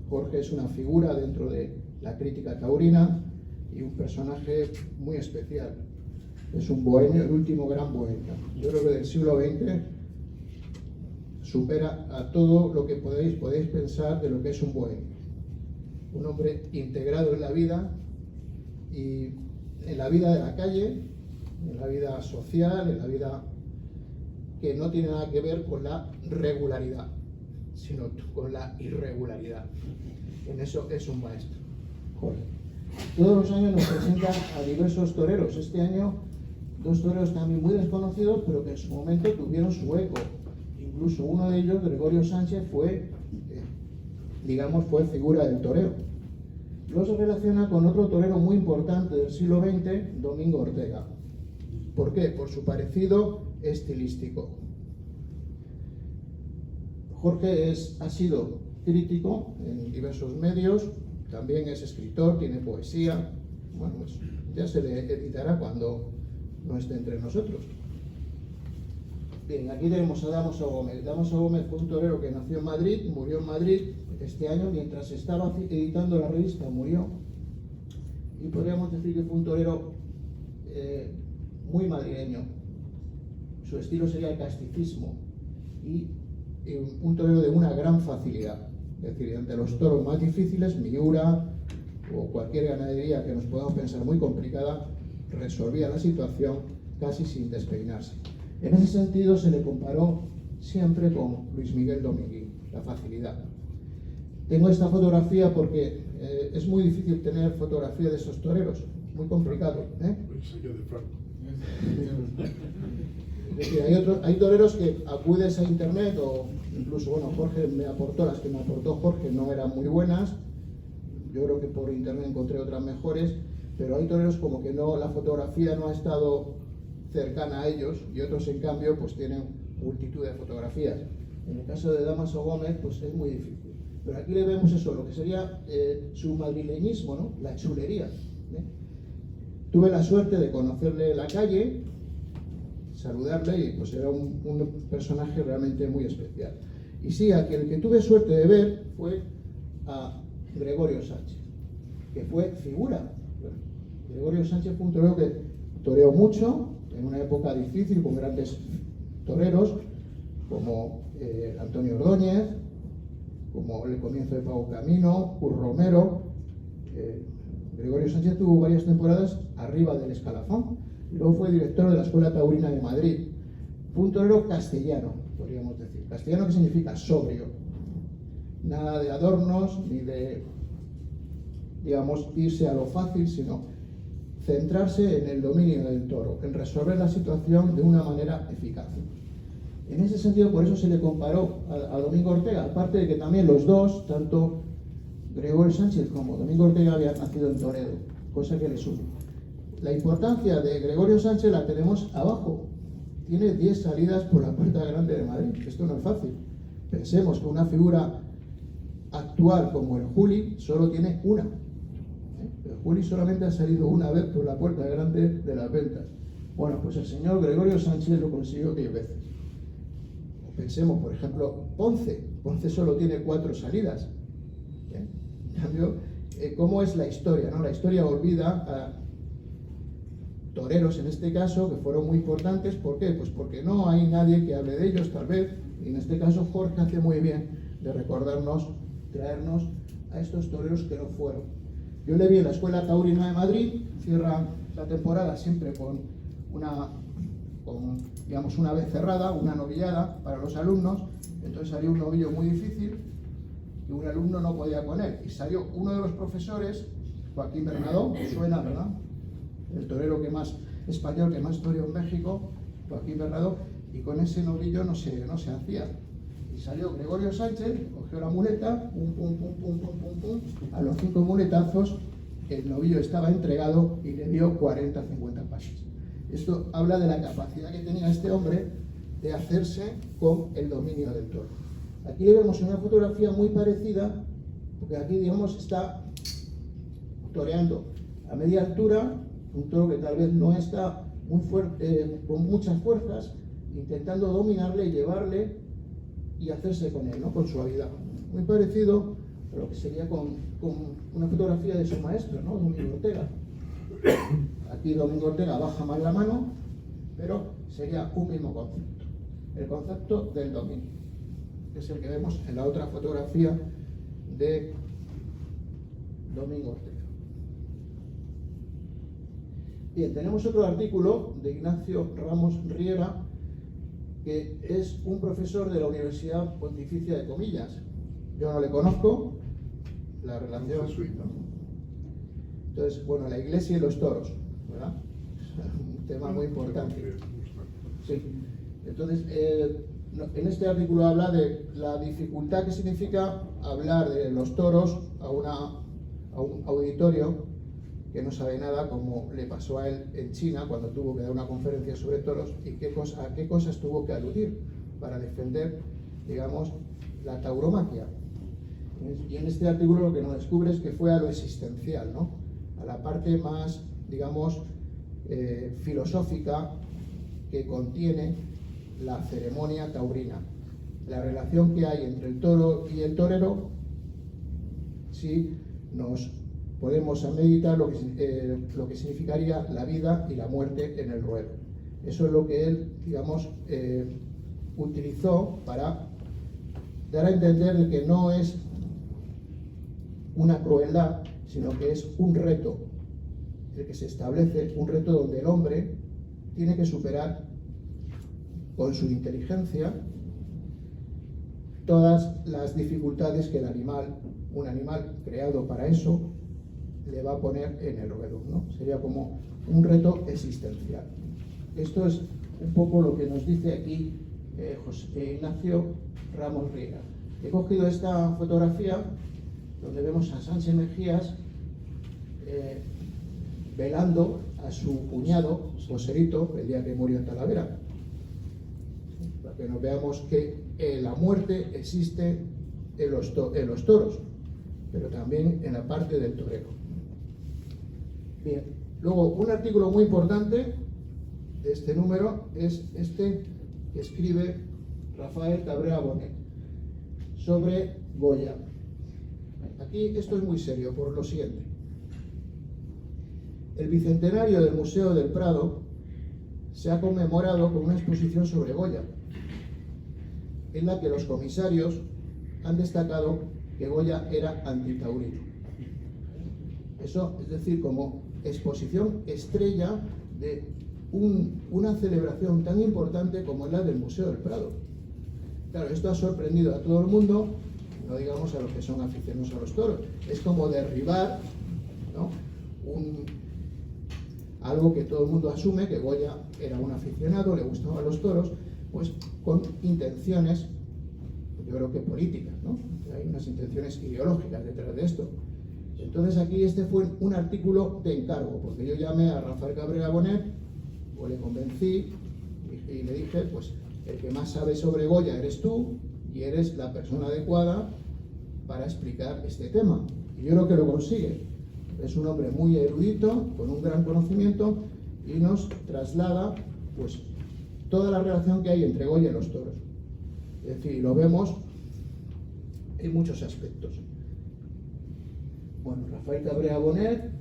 Jorge es una figura dentro de la crítica taurina y un personaje muy especial. Es un bohemio, el último gran bohemio. Yo creo que del siglo XX supera a todo lo que podéis pensar de lo que es un bohemio. Un hombre integrado en la vida, y en la vida de la calle, en la vida social, en la vida que no tiene nada que ver con la regularidad, sino con la irregularidad. En eso es un maestro, Jorge. Todos los años nos presentan a diversos toreros. Este año, dos toreros también muy desconocidos, pero que en su momento tuvieron su eco. Incluso uno de ellos, Gregorio Sánchez, fue figura del toreo. Lo se relaciona con otro torero muy importante del siglo XX, Domingo Ortega. ¿Por qué? Por su parecido estilístico. Jorge ha sido crítico en diversos medios, también es escritor, tiene poesía. Bueno, pues ya se le editará cuando no esté entre nosotros. Bien, aquí tenemos a Dámaso Gómez. Dámaso Gómez fue un torero que nació en Madrid, murió en Madrid. Este año, mientras estaba editando la revista, murió. Y podríamos decir que fue un torero muy madrileño. Su estilo sería el casticismo y un torero de una gran facilidad. Es decir, ante los toros más difíciles, Miura o cualquier ganadería que nos podamos pensar muy complicada, resolvía la situación casi sin despeinarse. En ese sentido se le comparó siempre con Luis Miguel Dominguín, la facilidad. Tengo esta fotografía porque es muy difícil tener fotografía de esos toreros, muy complicado. Es decir, hay toreros que acudes a internet, o incluso, bueno, Jorge me aportó, las que me aportó Jorge no eran muy buenas. Yo creo que por internet encontré otras mejores, pero hay toreros como que no, la fotografía no ha estado cercana a ellos, y otros en cambio pues tienen multitud de fotografías. En el caso de Dámaso Gómez pues es muy difícil. Pero aquí le vemos eso, lo que sería su madrileñismo, ¿no? La chulería. Tuve la suerte de conocerle en la calle, saludarle, y pues era un personaje realmente muy especial. Y sí, el que tuve suerte de ver fue a Gregorio Sánchez, que fue figura. Gregorio Sánchez fue un torero que toreó mucho, en una época difícil, con grandes toreros, como Antonio Ordóñez, como el comienzo de Pago Camino, Cur Romero. Gregorio Sánchez tuvo varias temporadas arriba del escalafón, y luego fue director de la Escuela Taurina de Madrid. Fue un torero castellano, podríamos decir. Castellano, que significa sobrio. Nada de adornos, ni de, digamos, irse a lo fácil, sino centrarse en el dominio del toro, en resolver la situación de una manera eficaz. En ese sentido, por eso se le comparó a Domingo Ortega, aparte de que también los dos, tanto Gregorio Sánchez como Domingo Ortega, habían nacido en Toledo, cosa que les une. La importancia de Gregorio Sánchez la tenemos abajo. Tiene 10 salidas por la Puerta Grande de Madrid. Esto no es fácil. Pensemos que una figura actual como el Juli solo tiene una. El Juli solamente ha salido una vez por la Puerta Grande de las Ventas. Bueno, pues el señor Gregorio Sánchez lo consiguió 10 veces. O pensemos, por ejemplo, Ponce. Ponce solo tiene 4 salidas. En cambio, ¿cómo es la historia, no? La historia olvida a toreros, en este caso, que fueron muy importantes. ¿Por qué? Pues porque no hay nadie que hable de ellos, tal vez. Y en este caso Jorge hace muy bien de recordarnos, traernos a estos toreros que no fueron. Yo le vi en la Escuela Taurina de Madrid, cierra la temporada siempre con digamos, una vez cerrada, una novillada para los alumnos. Entonces salió un novillo muy difícil y un alumno no podía con él. Y salió uno de los profesores, Joaquín Bernadó, suena, ¿verdad? El torero que más español, que más toreó en México, Joaquín Bernadó, y con ese novillo no se hacía. Y salió Gregorio Sánchez, cogió la muleta, pum, pum, pum, pum, pum, pum, pum. A los 5 muletazos el novillo estaba entregado y le dio 40, 50 pasos. Esto habla de la capacidad que tenía este hombre de hacerse con el dominio del toro. Aquí le vemos una fotografía muy parecida, porque aquí, digamos, está toreando a media altura, un toro que tal vez no está muy fuerte, con muchas fuerzas, intentando dominarle y llevarle y hacerse con él, ¿no? Con suavidad. Muy parecido a lo que sería con una fotografía de su maestro, ¿no? Domingo Ortega. Aquí Domingo Ortega baja más la mano, pero sería un mismo concepto, el concepto del dominio, que es el que vemos en la otra fotografía de Domingo Ortega. Bien, tenemos otro artículo de Ignacio Ramos Riera, que es un profesor de la Universidad Pontificia de Comillas. Yo no le conozco, la relación... Jesuita. Entonces, bueno, la iglesia y los toros, ¿verdad? Un tema muy importante. Sí. Entonces, en este artículo habla de la dificultad que significa hablar de los toros a un auditorio que no sabe nada, como le pasó a él en China cuando tuvo que dar una conferencia sobre toros, y a qué cosas tuvo que aludir para defender, digamos, la tauromaquia. Y en este artículo lo que nos descubre es que fue a lo existencial, ¿no? A la parte más, digamos, filosófica que contiene la ceremonia taurina, la relación que hay entre el toro y el torero, si nos podemos meditar lo que significaría la vida y la muerte en el ruedo. Eso es lo que él, digamos, utilizó para dar a entender de que no es una crueldad, sino que es un reto, el que se establece, un reto donde el hombre tiene que superar con su inteligencia todas las dificultades que un animal creado para eso, le va a poner en el ruedo, ¿no? Sería como un reto existencial. Esto es un poco lo que nos dice aquí José Ignacio Ramos Riera. He cogido esta fotografía donde vemos a Sánchez Mejías velando a su cuñado, Joserito, el día que murió en Talavera. Para que nos veamos que la muerte existe en los toros, pero también en la parte del torero. Bien, luego un artículo muy importante de este número es este que escribe Rafael Cabrera Bonet sobre Goya. Aquí esto es muy serio por lo siguiente. El bicentenario del Museo del Prado se ha conmemorado con una exposición sobre Goya, en la que los comisarios han destacado que Goya era antitaurino. Eso es decir, como exposición estrella de una celebración tan importante como la del Museo del Prado. Claro, esto ha sorprendido a todo el mundo, no digamos a los que son aficionados a los toros. Es como derribar, ¿no?, algo que todo el mundo asume, que Goya era un aficionado, le gustaban los toros, pues con intenciones, yo creo que políticas, ¿no? Hay unas intenciones ideológicas detrás de esto. Entonces aquí este fue un artículo de encargo, porque yo llamé a Rafael Cabrera Bonet, o le convencí y le dije, pues el que más sabe sobre Goya eres tú y eres la persona adecuada para explicar este tema. Y yo creo que lo consigue. Es un hombre muy erudito, con un gran conocimiento, y nos traslada pues toda la relación que hay entre Goya y los toros. Es decir, lo vemos en muchos aspectos. Bueno, Rafael Cabrera Bonet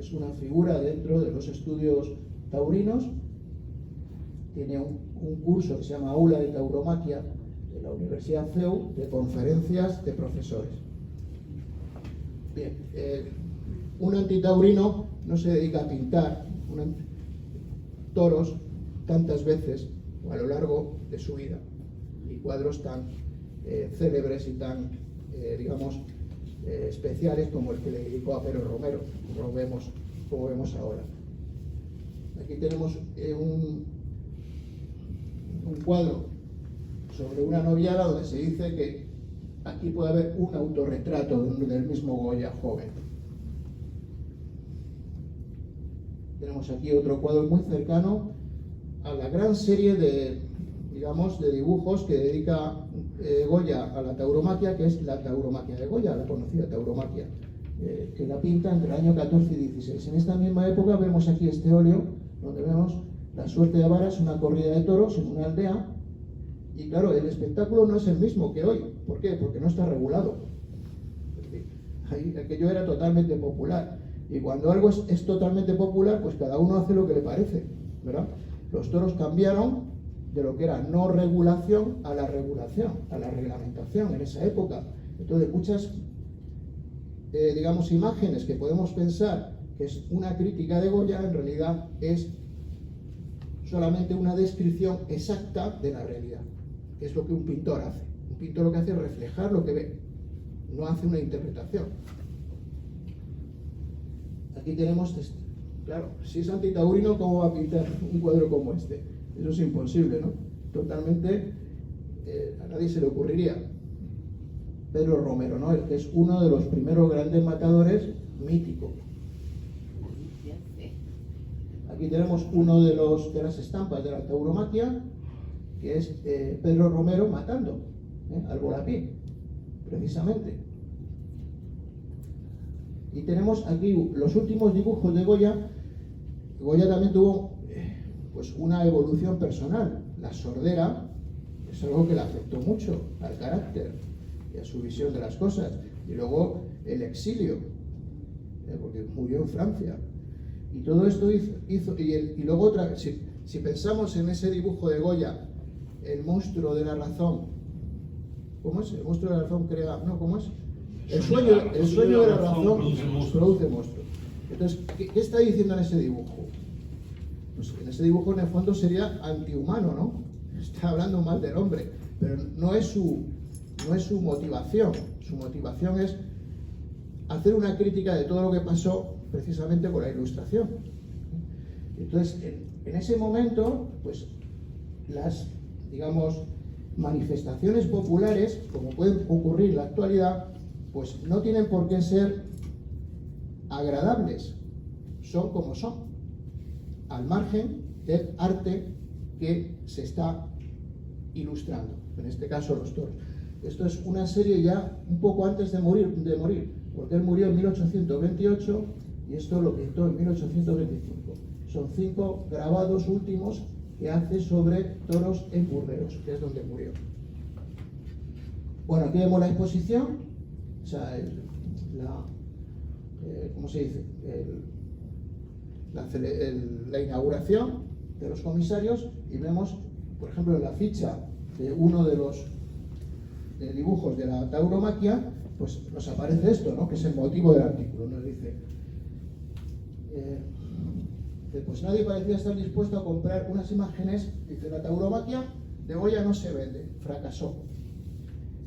es una figura dentro de los estudios taurinos. Tiene un curso que se llama Aula de Tauromaquia de la Universidad CEU, de conferencias de profesores. Bien, un antitaurino no se dedica a pintar toros tantas veces a lo largo de su vida, y cuadros tan célebres y tan, digamos, especiales como el que le dedicó a Pero Romero, como vemos ahora. Aquí tenemos un cuadro sobre una noviada donde se dice que aquí puede haber un autorretrato del mismo Goya joven. Tenemos aquí otro cuadro muy cercano a la gran serie de, digamos, de dibujos que dedica Goya a la tauromaquia, que es la tauromaquia de Goya, la conocida tauromaquia, que la pinta entre el año 14 y 16. En esta misma época vemos aquí este óleo, donde vemos la suerte de varas, una corrida de toros en una aldea, y claro, el espectáculo no es el mismo que hoy. ¿Por qué? Porque no está regulado. Ahí, aquello era totalmente popular, y cuando algo es totalmente popular, pues cada uno hace lo que le parece, ¿verdad? Los toros cambiaron de lo que era no regulación a la regulación, a la reglamentación en esa época. Entonces muchas, digamos, imágenes que podemos pensar que es una crítica de Goya, en realidad es solamente una descripción exacta de la realidad, que es lo que un pintor hace. Un pintor lo que hace es reflejar lo que ve, no hace una interpretación. Aquí tenemos, claro, si es antitaurino, ¿cómo va a pintar un cuadro como este? Eso es imposible, ¿no? Totalmente, a nadie se le ocurriría. Pedro Romero, ¿no? El que es uno de los primeros grandes matadores, mítico. Aquí tenemos uno de las estampas de la tauromaquia, que es Pedro Romero matando al Volapí, precisamente. Y tenemos aquí los últimos dibujos de Goya. Goya también tuvo pues una evolución personal. La sordera es algo que le afectó mucho al carácter y a su visión de las cosas. Y luego el exilio, porque murió en Francia. Y todo esto hizo y luego otra vez, si pensamos en ese dibujo de Goya, el monstruo de la razón, ¿cómo es? El monstruo de la razón crea, no, ¿cómo es? El sueño de la razón produce monstruos. Entonces, ¿qué está diciendo en ese dibujo? Pues en ese dibujo en el fondo sería antihumano, ¿no? Está hablando mal del hombre, pero no es su motivación. Su motivación es hacer una crítica de todo lo que pasó precisamente con la Ilustración. Entonces, en ese momento, pues las, digamos, manifestaciones populares, como pueden ocurrir en la actualidad, pues no tienen por qué ser agradables, son como son, al margen del arte que se está ilustrando, en este caso los toros. Esto es una serie ya un poco antes de morir, porque él murió en 1828 y esto lo pintó en 1825. Son 5 grabados últimos que hace sobre toros en Burdeos, que es donde murió. Bueno, aquí vemos la exposición, o sea, ¿cómo se dice? La inauguración de los comisarios, y vemos, por ejemplo, en la ficha de uno de los dibujos de la tauromaquia, pues nos aparece esto, ¿no? Que es el motivo del artículo. Nos dice, pues nadie parecía estar dispuesto a comprar unas imágenes, dice, la tauromaquia de Goya no se vende, fracasó.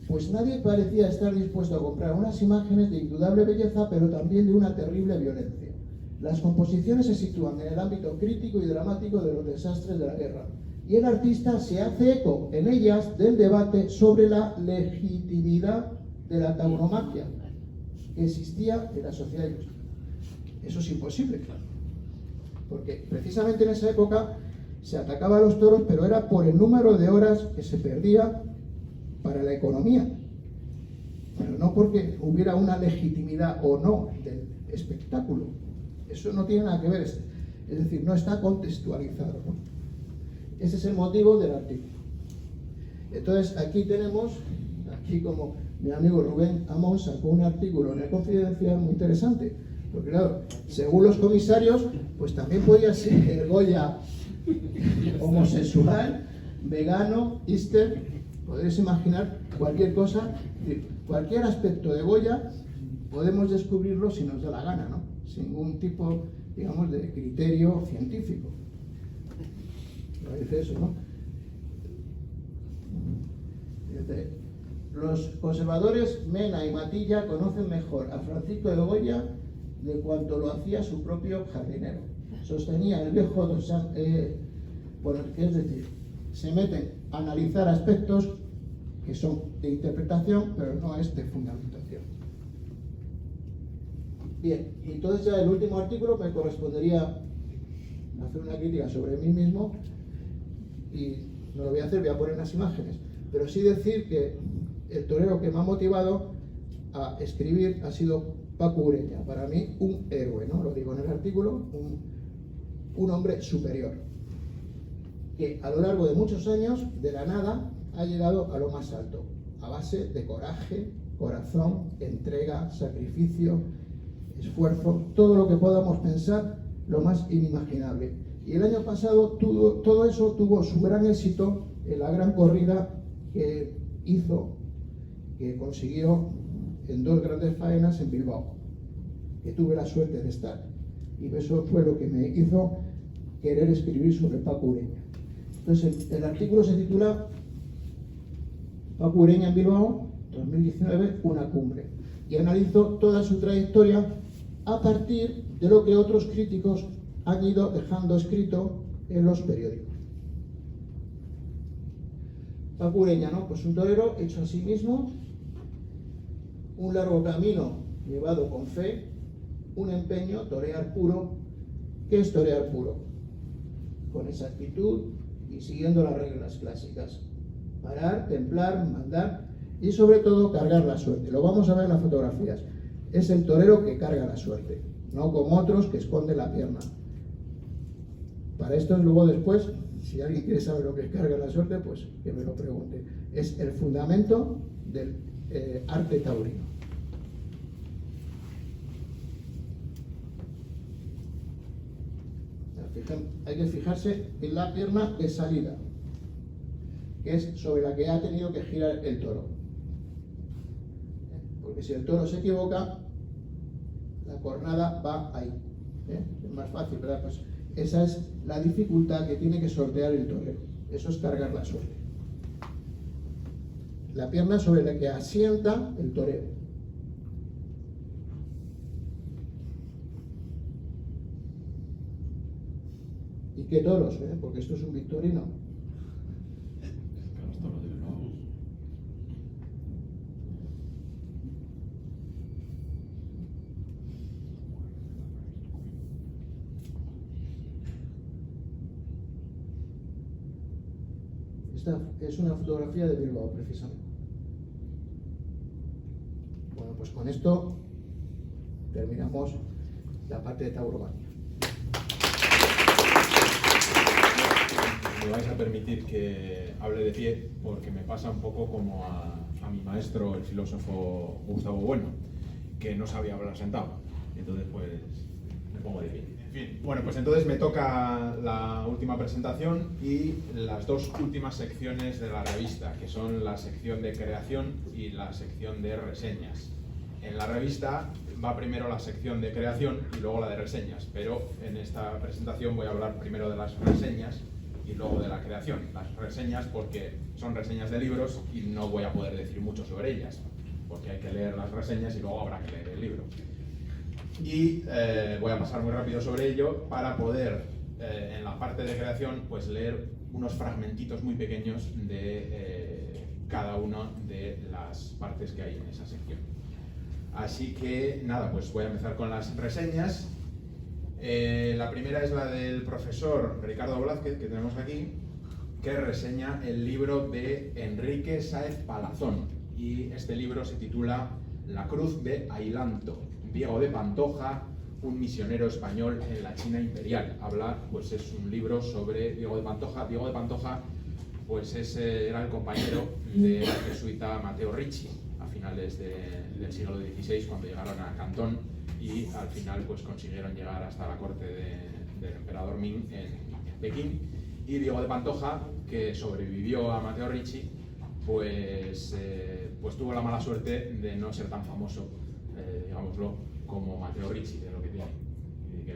Pues nadie parecía estar dispuesto a comprar unas imágenes de indudable belleza, pero también de una terrible violencia. Las composiciones se sitúan en el ámbito crítico y dramático de los desastres de la guerra, y el artista se hace eco en ellas del debate sobre la legitimidad de la tauromaquia que existía en la sociedad ilustre. Eso es imposible, claro, porque precisamente en esa época se atacaba a los toros, pero era por el número de horas que se perdía para la economía, pero no porque hubiera una legitimidad o no del espectáculo. Eso no tiene nada que ver, es decir, no está contextualizado, ¿no? Ese es el motivo del artículo. Entonces aquí tenemos, como mi amigo Rubén Amón sacó un artículo en el Confidencial muy interesante, porque claro, según los comisarios, pues también podía ser Goya homosexual, vegano, easter, podréis imaginar cualquier cosa, cualquier aspecto de Goya podemos descubrirlo si nos da la gana, ¿no? Sin ningún tipo, digamos, de criterio científico. Dice eso, ¿no? Dice, los conservadores Mena y Matilla conocen mejor a Francisco de Goya de cuanto lo hacía su propio jardinero. Sostenía el viejo que es decir, se meten a analizar aspectos que son de interpretación, pero no es de fundamentación. Bien, entonces ya el último artículo me correspondería hacer una crítica sobre mí mismo, y no lo voy a hacer, voy a poner unas imágenes. pero sí decir que el torero que me ha motivado a escribir ha sido Paco Ureña. Para mí, un héroe, ¿no? Lo digo en el artículo, un hombre superior, que a lo largo de muchos años, de la nada, ha llegado a lo más alto, a base de coraje, corazón, entrega, sacrificio, esfuerzo, todo lo que podamos pensar, lo más inimaginable. Y el año pasado todo eso tuvo su gran éxito en la gran corrida que hizo, que consiguió en 2 grandes faenas en Bilbao, que tuve la suerte de estar. Y eso fue lo que me hizo querer escribir sobre Paco Ureña. Entonces el artículo se titula Paco Ureña en Bilbao, 2019, una cumbre. Y analizo toda su trayectoria a partir de lo que otros críticos han ido dejando escrito en los periódicos. Paco Ureña, ¿no? Pues un torero hecho a sí mismo, un largo camino llevado con fe, un empeño, torear puro. ¿Qué es torear puro? Con exactitud y siguiendo las reglas clásicas. Parar, templar, mandar y sobre todo cargar la suerte. Lo vamos a ver en las fotografías. Es el torero que carga la suerte, no como otros que esconden la pierna. Para esto luego después, si alguien quiere saber lo que es cargar la suerte, pues que me lo pregunte. Es el fundamento del arte taurino. Hay que fijarse en la pierna de salida, que es sobre la que ha tenido que girar el toro. Porque si el toro se equivoca, la cornada va ahí. Es más fácil, ¿verdad? Pues esa es la dificultad que tiene que sortear el torero. Eso es cargar la suerte. La pierna sobre la que asienta el torero. ¿Y qué toros? Porque esto es un victorino. Esta es una fotografía de Bilbao, precisamente. Bueno, pues con esto terminamos la parte de tauromaquia. Me vais a permitir que hable de pie porque me pasa un poco como a mi maestro, el filósofo Gustavo Bueno, que no sabía hablar sentado. Entonces, pues, me pongo de pie. En fin, bueno, pues entonces me toca la última presentación y las 2 últimas secciones de la revista, que son la sección de creación y la sección de reseñas. En la revista va primero la sección de creación y luego la de reseñas, pero en esta presentación voy a hablar primero de las reseñas y luego de la creación. Las reseñas porque son reseñas de libros y no voy a poder decir mucho sobre ellas, porque hay que leer las reseñas y luego habrá que leer el libro. Y voy a pasar muy rápido sobre ello para poder, en la parte de creación, pues leer unos fragmentitos muy pequeños de cada una de las partes que hay en esa sección. Así que nada, pues voy a empezar con las reseñas. La primera es la del profesor Ricardo Blázquez, que tenemos aquí, que reseña el libro de Enrique Sáez Palazón. Y este libro se titula La cruz de Ailanto, Diego de Pantoja, un misionero español en la China imperial. Habla, pues es un libro sobre Diego de Pantoja. Diego de Pantoja, pues era el compañero del jesuita Matteo Ricci a finales del siglo XVI, cuando llegaron a Cantón y al final pues consiguieron llegar hasta la corte del emperador Ming en Pekín. Y Diego de Pantoja, que sobrevivió a Matteo Ricci, pues tuvo la mala suerte de no ser tan famoso, digámoslo, como Matteo Ricci, de lo que tiene. Y que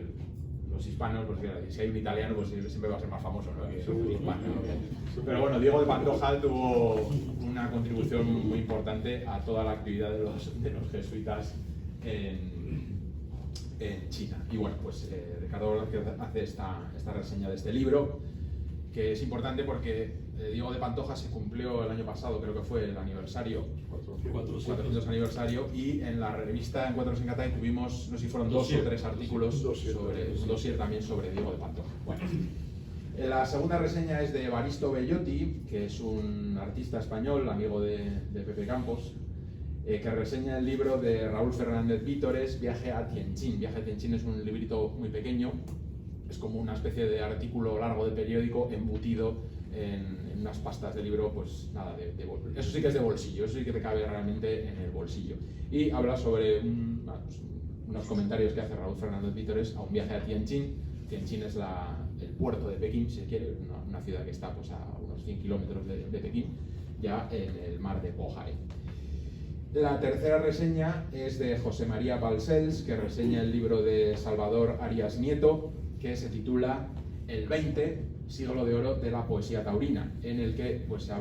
los hispanos, pues si hay un italiano, pues siempre va a ser más famoso, ¿no?, que un hispano, ¿no? Pero bueno, Diego de Pantoja tuvo una contribución muy importante a toda la actividad de los jesuitas en China. Y bueno, pues Ricardo hace esta reseña de este libro, que es importante porque Diego de Pantoja se cumplió el año pasado, creo que fue el aniversario, 400 aniversario, y en la revista Encuentros en Catay tuvimos, no sé si fueron 2 o 3 artículos, un dossier también sobre Diego de Pantoja. Bueno, La segunda reseña es de Evaristo Bellotti, que es un artista español, amigo de Pepe Campos, que reseña el libro de Raúl Fernández Vítores, Viaje a Tianjin. Viaje a Tianjin es un librito muy pequeño, es como una especie de artículo largo de periódico embutido en unas pastas de libro, pues nada, eso sí que es de bolsillo, eso sí que te cabe realmente en el bolsillo. Y habla sobre unos comentarios que hace Raúl Fernández Vítores a un viaje a Tianjin. Tianjin es el puerto de Pekín, si se quiere, una ciudad que está pues, a unos 100 kilómetros de Pekín, ya en el mar de Bohai. La tercera reseña es de José María Balcells, que reseña el libro de Salvador Arias Nieto, que se titula El 20, siglo de oro de la poesía taurina, en el que pues,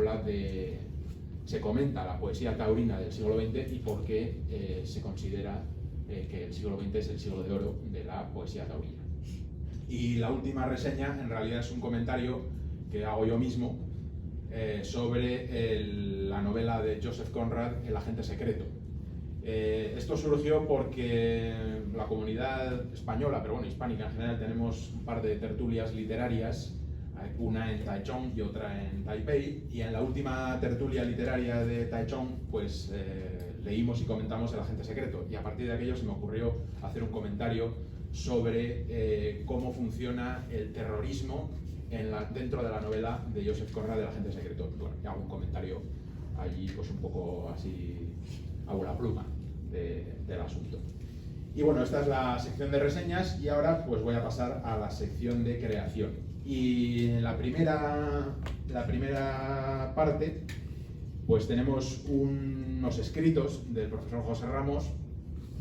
se comenta la poesía taurina del siglo XX y por qué se considera que el siglo XX es el siglo de oro de la poesía taurina. Y la última reseña en realidad es un comentario que hago yo mismo sobre la novela de Joseph Conrad, El agente secreto. Esto surgió porque la comunidad española, pero bueno, hispánica en general, tenemos un par de tertulias literarias, una en Taichung y otra en Taipei, y en la última tertulia literaria de Taichung, pues leímos y comentamos El agente secreto, y a partir de aquello se me ocurrió hacer un comentario sobre cómo funciona el terrorismo dentro de la novela de Joseph Conrad, El agente secreto. Bueno, hago un comentario allí pues un poco así a la pluma del asunto. Y bueno, esta es la sección de reseñas y ahora pues voy a pasar a la sección de creación. Y en la primera parte pues tenemos unos escritos del profesor José Ramos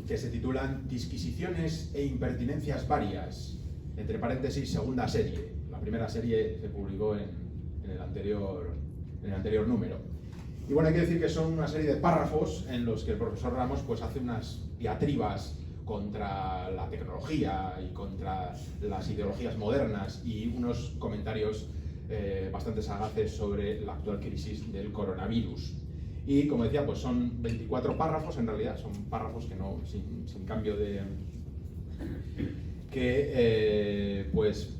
que se titulan Disquisiciones e impertinencias varias, entre paréntesis, segunda serie. La primera serie se publicó en el anterior número. Y bueno, hay que decir que son una serie de párrafos en los que el profesor Ramos pues, hace unas diatribas contra la tecnología y contra las ideologías modernas y unos comentarios bastante sagaces sobre la actual crisis del coronavirus. Y como decía, pues son 24 párrafos, en realidad son párrafos que no, sin cambio de... que pues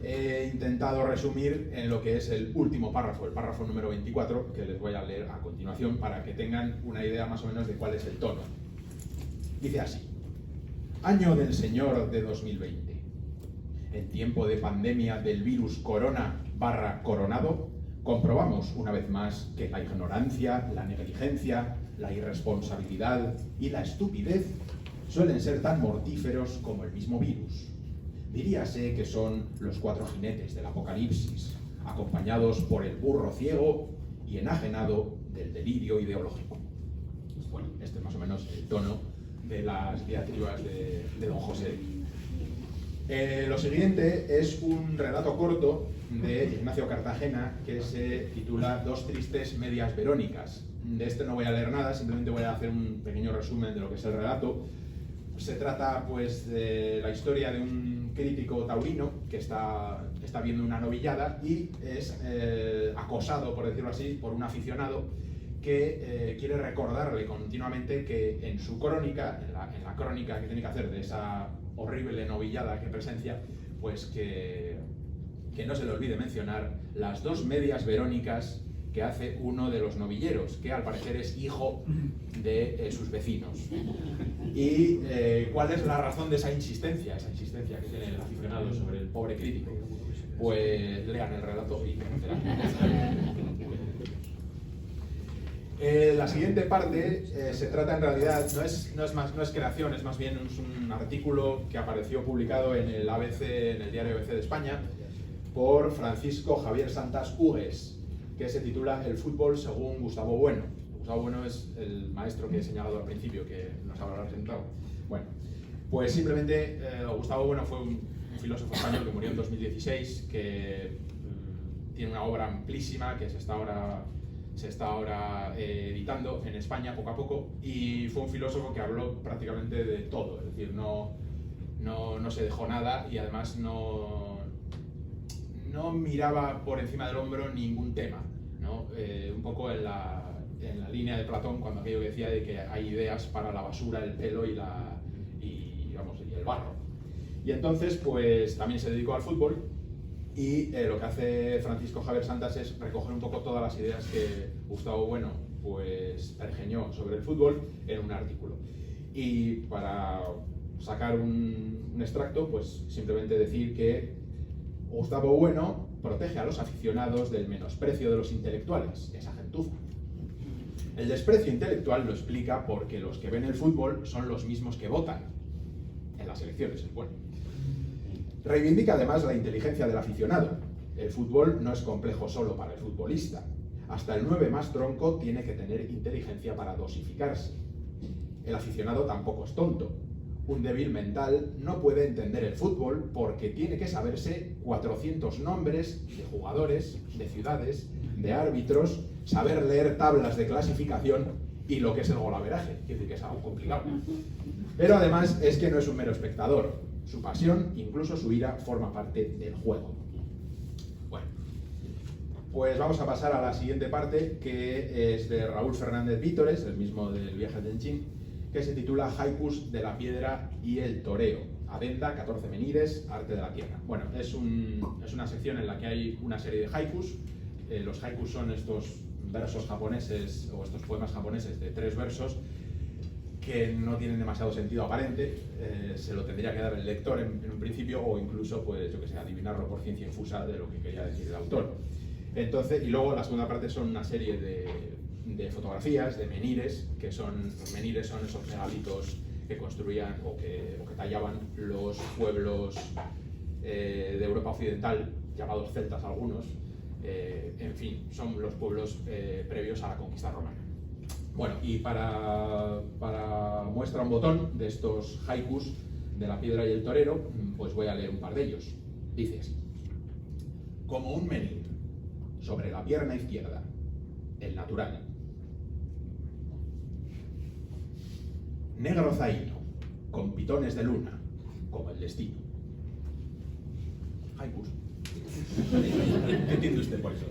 he intentado resumir en lo que es el último párrafo, el párrafo número 24, que les voy a leer a continuación para que tengan una idea más o menos de cuál es el tono. Dice así: Año del Señor de 2020. En tiempo de pandemia del virus corona/coronado, comprobamos una vez más que la ignorancia, la negligencia, la irresponsabilidad y la estupidez suelen ser tan mortíferos como el mismo virus. Diríase que son los 4 jinetes del apocalipsis, acompañados por el burro ciego y enajenado del delirio ideológico. Pues bueno, este es más o menos el tono de las diatribas de don José. Lo siguiente es un relato corto de Ignacio Cartagena que se titula Dos tristes medias verónicas. De este no voy a leer nada, simplemente voy a hacer un pequeño resumen de lo que es el relato. Se trata pues de la historia de un crítico taurino que está viendo una novillada y es acosado, por decirlo así, por un aficionado que quiere recordarle continuamente que en su crónica, en la crónica que tiene que hacer de esa horrible novillada que presencia, pues que no se le olvide mencionar las 2 medias verónicas que hace uno de los novilleros, que al parecer es hijo de sus vecinos. ¿Y cuál es la razón de esa insistencia que tiene el aficionado sobre el pobre crítico? Pues lean el relato y conocerán. La siguiente parte se trata en realidad, no es creación, es más bien un artículo que apareció publicado en el ABC, en el diario ABC de España, por Francisco Javier Santas Hugues, que se titula El fútbol según Gustavo Bueno. Gustavo Bueno es el maestro que he señalado al principio, que nos habrá presentado. Bueno, pues simplemente Gustavo Bueno fue un filósofo español que murió en 2016, que tiene una obra amplísima que se está ahora editando en España poco a poco, y fue un filósofo que habló prácticamente de todo, es decir, no se dejó nada y además no miraba por encima del hombro ningún tema, ¿no? Un poco en la línea de Platón, cuando aquello que decía de que hay ideas para la basura, el pelo y el barro. Y entonces pues también se dedicó al fútbol Y lo que hace Francisco Javier Santas es recoger un poco todas las ideas que Gustavo Bueno pues pergeñó sobre el fútbol en un artículo. Y para sacar un extracto, pues simplemente decir que Gustavo Bueno protege a los aficionados del menosprecio de los intelectuales, esa gentuza. El desprecio intelectual lo explica porque los que ven el fútbol son los mismos que votan en las elecciones, es bueno. Reivindica además la inteligencia del aficionado. El fútbol no es complejo solo para el futbolista. Hasta el 9 más tronco tiene que tener inteligencia para dosificarse. El aficionado tampoco es tonto. Un débil mental no puede entender el fútbol porque tiene que saberse 400 nombres de jugadores, de ciudades, de árbitros, saber leer tablas de clasificación y lo que es el golaveraje. Quiere decir que es algo complicado. Pero además es que no es un mero espectador. Su pasión, incluso su ira, forma parte del juego. Bueno, pues vamos a pasar a la siguiente parte, que es de Raúl Fernández Vítores, el mismo del viaje de Enchín, que se titula Haikus de la piedra y el toreo. Adenda, 14 menires, arte de la tierra. Bueno, es una sección en la que hay una serie de haikus. Los haikus son estos versos japoneses, o estos poemas japoneses de 3 versos, que no tienen demasiado sentido aparente, se lo tendría que dar el lector en un principio, o incluso, pues yo que sé, adivinarlo por ciencia infusa de lo que quería decir el autor. Entonces, y luego la segunda parte son una serie de fotografías, de menires, los menires son esos megalitos que construían o que tallaban los pueblos de Europa Occidental, llamados celtas algunos, en fin, son los pueblos previos a la conquista romana. Bueno, y para muestra un botón de estos haikus de la piedra y el torero, pues voy a leer un par de ellos. Dice así: como un menir, sobre la pierna izquierda, el natural. Negro zaino, con pitones de luna, como el destino. Haikus. ¿Qué entiende usted por eso?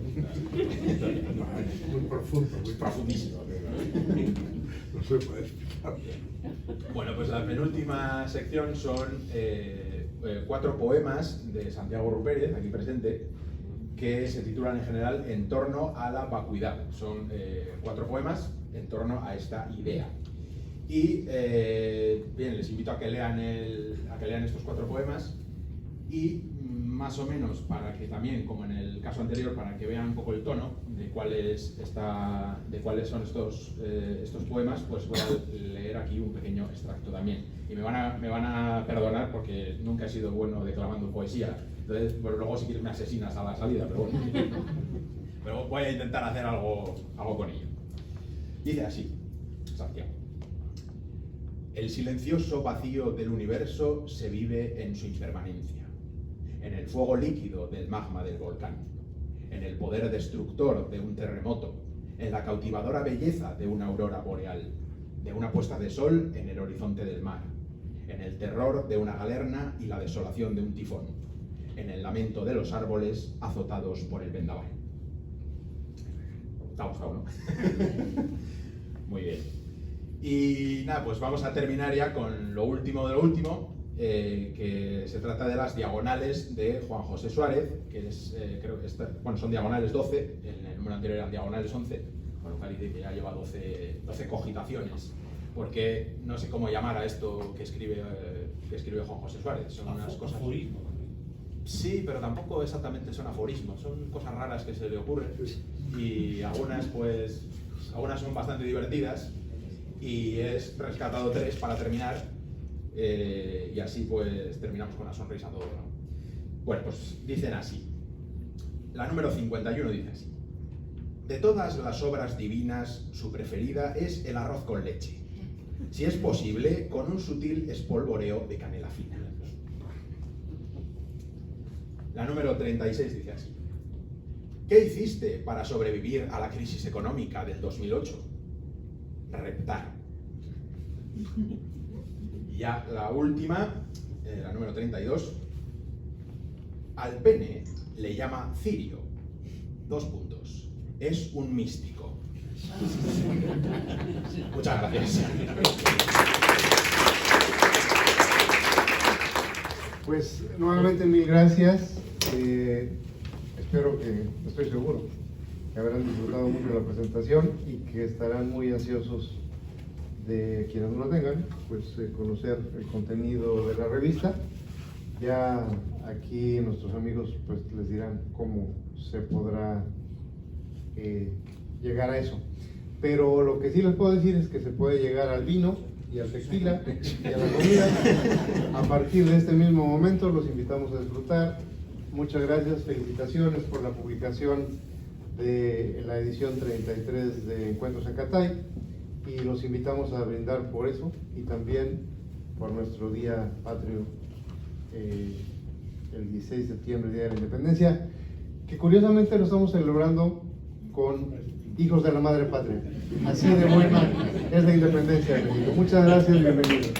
Muy profundo, muy Profundísimo. No se puede explicar. Bueno, pues la penúltima sección son 4 poemas de Santiago Rupérez, aquí presente, que se titulan en general En torno a la vacuidad. Son 4 poemas en torno a esta idea. Y bien, les invito a que lean estos 4 poemas y más o menos para que también, como en el caso anterior, para que vean un poco el tono de cuáles son estos poemas, pues voy a leer aquí un pequeño extracto también. Y me van a perdonar porque nunca he sido bueno declamando poesía. Entonces, bueno, luego si quieres me asesinas a la salida, pero bueno. Pero voy a intentar hacer algo con ello. Dice así, Santiago: el silencioso vacío del universo se vive en su impermanencia, en el fuego líquido del magma del volcán, en el poder destructor de un terremoto, en la cautivadora belleza de una aurora boreal, de una puesta de sol en el horizonte del mar, en el terror de una galerna y la desolación de un tifón, en el lamento de los árboles azotados por el vendaval. ¿Te ha gustado, no? Muy bien. Y nada, pues vamos a terminar ya con lo último de lo último, que se trata de las diagonales de Juan José Suárez, que es, creo que son diagonales 12, en el número anterior eran diagonales 11, con lo cual dice que ya lleva 12 cogitaciones, porque no sé cómo llamar a esto que escribe Juan José Suárez, son unas cosas... Aforismo. Sí, pero tampoco exactamente son aforismos, son cosas raras que se le ocurren, y algunas son bastante divertidas, y he rescatado 3 para terminar, y así pues terminamos con una sonrisa todo, ¿no? Bueno, pues dicen así. La número 51 dice así: de todas las obras divinas, su preferida es el arroz con leche, si es posible, con un sutil espolvoreo de canela fina. La número 36 dice así: ¿qué hiciste para sobrevivir a la crisis económica del 2008? Reptar. Y ya la última, la número 32, al pene le llama cirio. 2 puntos. Es un místico. Muchas gracias. Pues nuevamente 1000 gracias. Espero que, estoy seguro, que habrán disfrutado mucho de la presentación y que estarán muy ansiosos de quienes no lo tengan, pues conocer el contenido de la revista. Ya aquí nuestros amigos pues les dirán cómo se podrá llegar a eso. Pero lo que sí les puedo decir es que se puede llegar al vino y al tequila y a la comida. A partir de este mismo momento los invitamos a disfrutar. Muchas gracias, felicitaciones por la publicación de la edición 33 de Encuentros en Catay, y los invitamos a brindar por eso y también por nuestro Día Patrio, el 16 de septiembre, Día de la Independencia, que curiosamente lo estamos celebrando con hijos de la madre patria. Así de buena es la independencia de México. Muchas gracias, bienvenidos.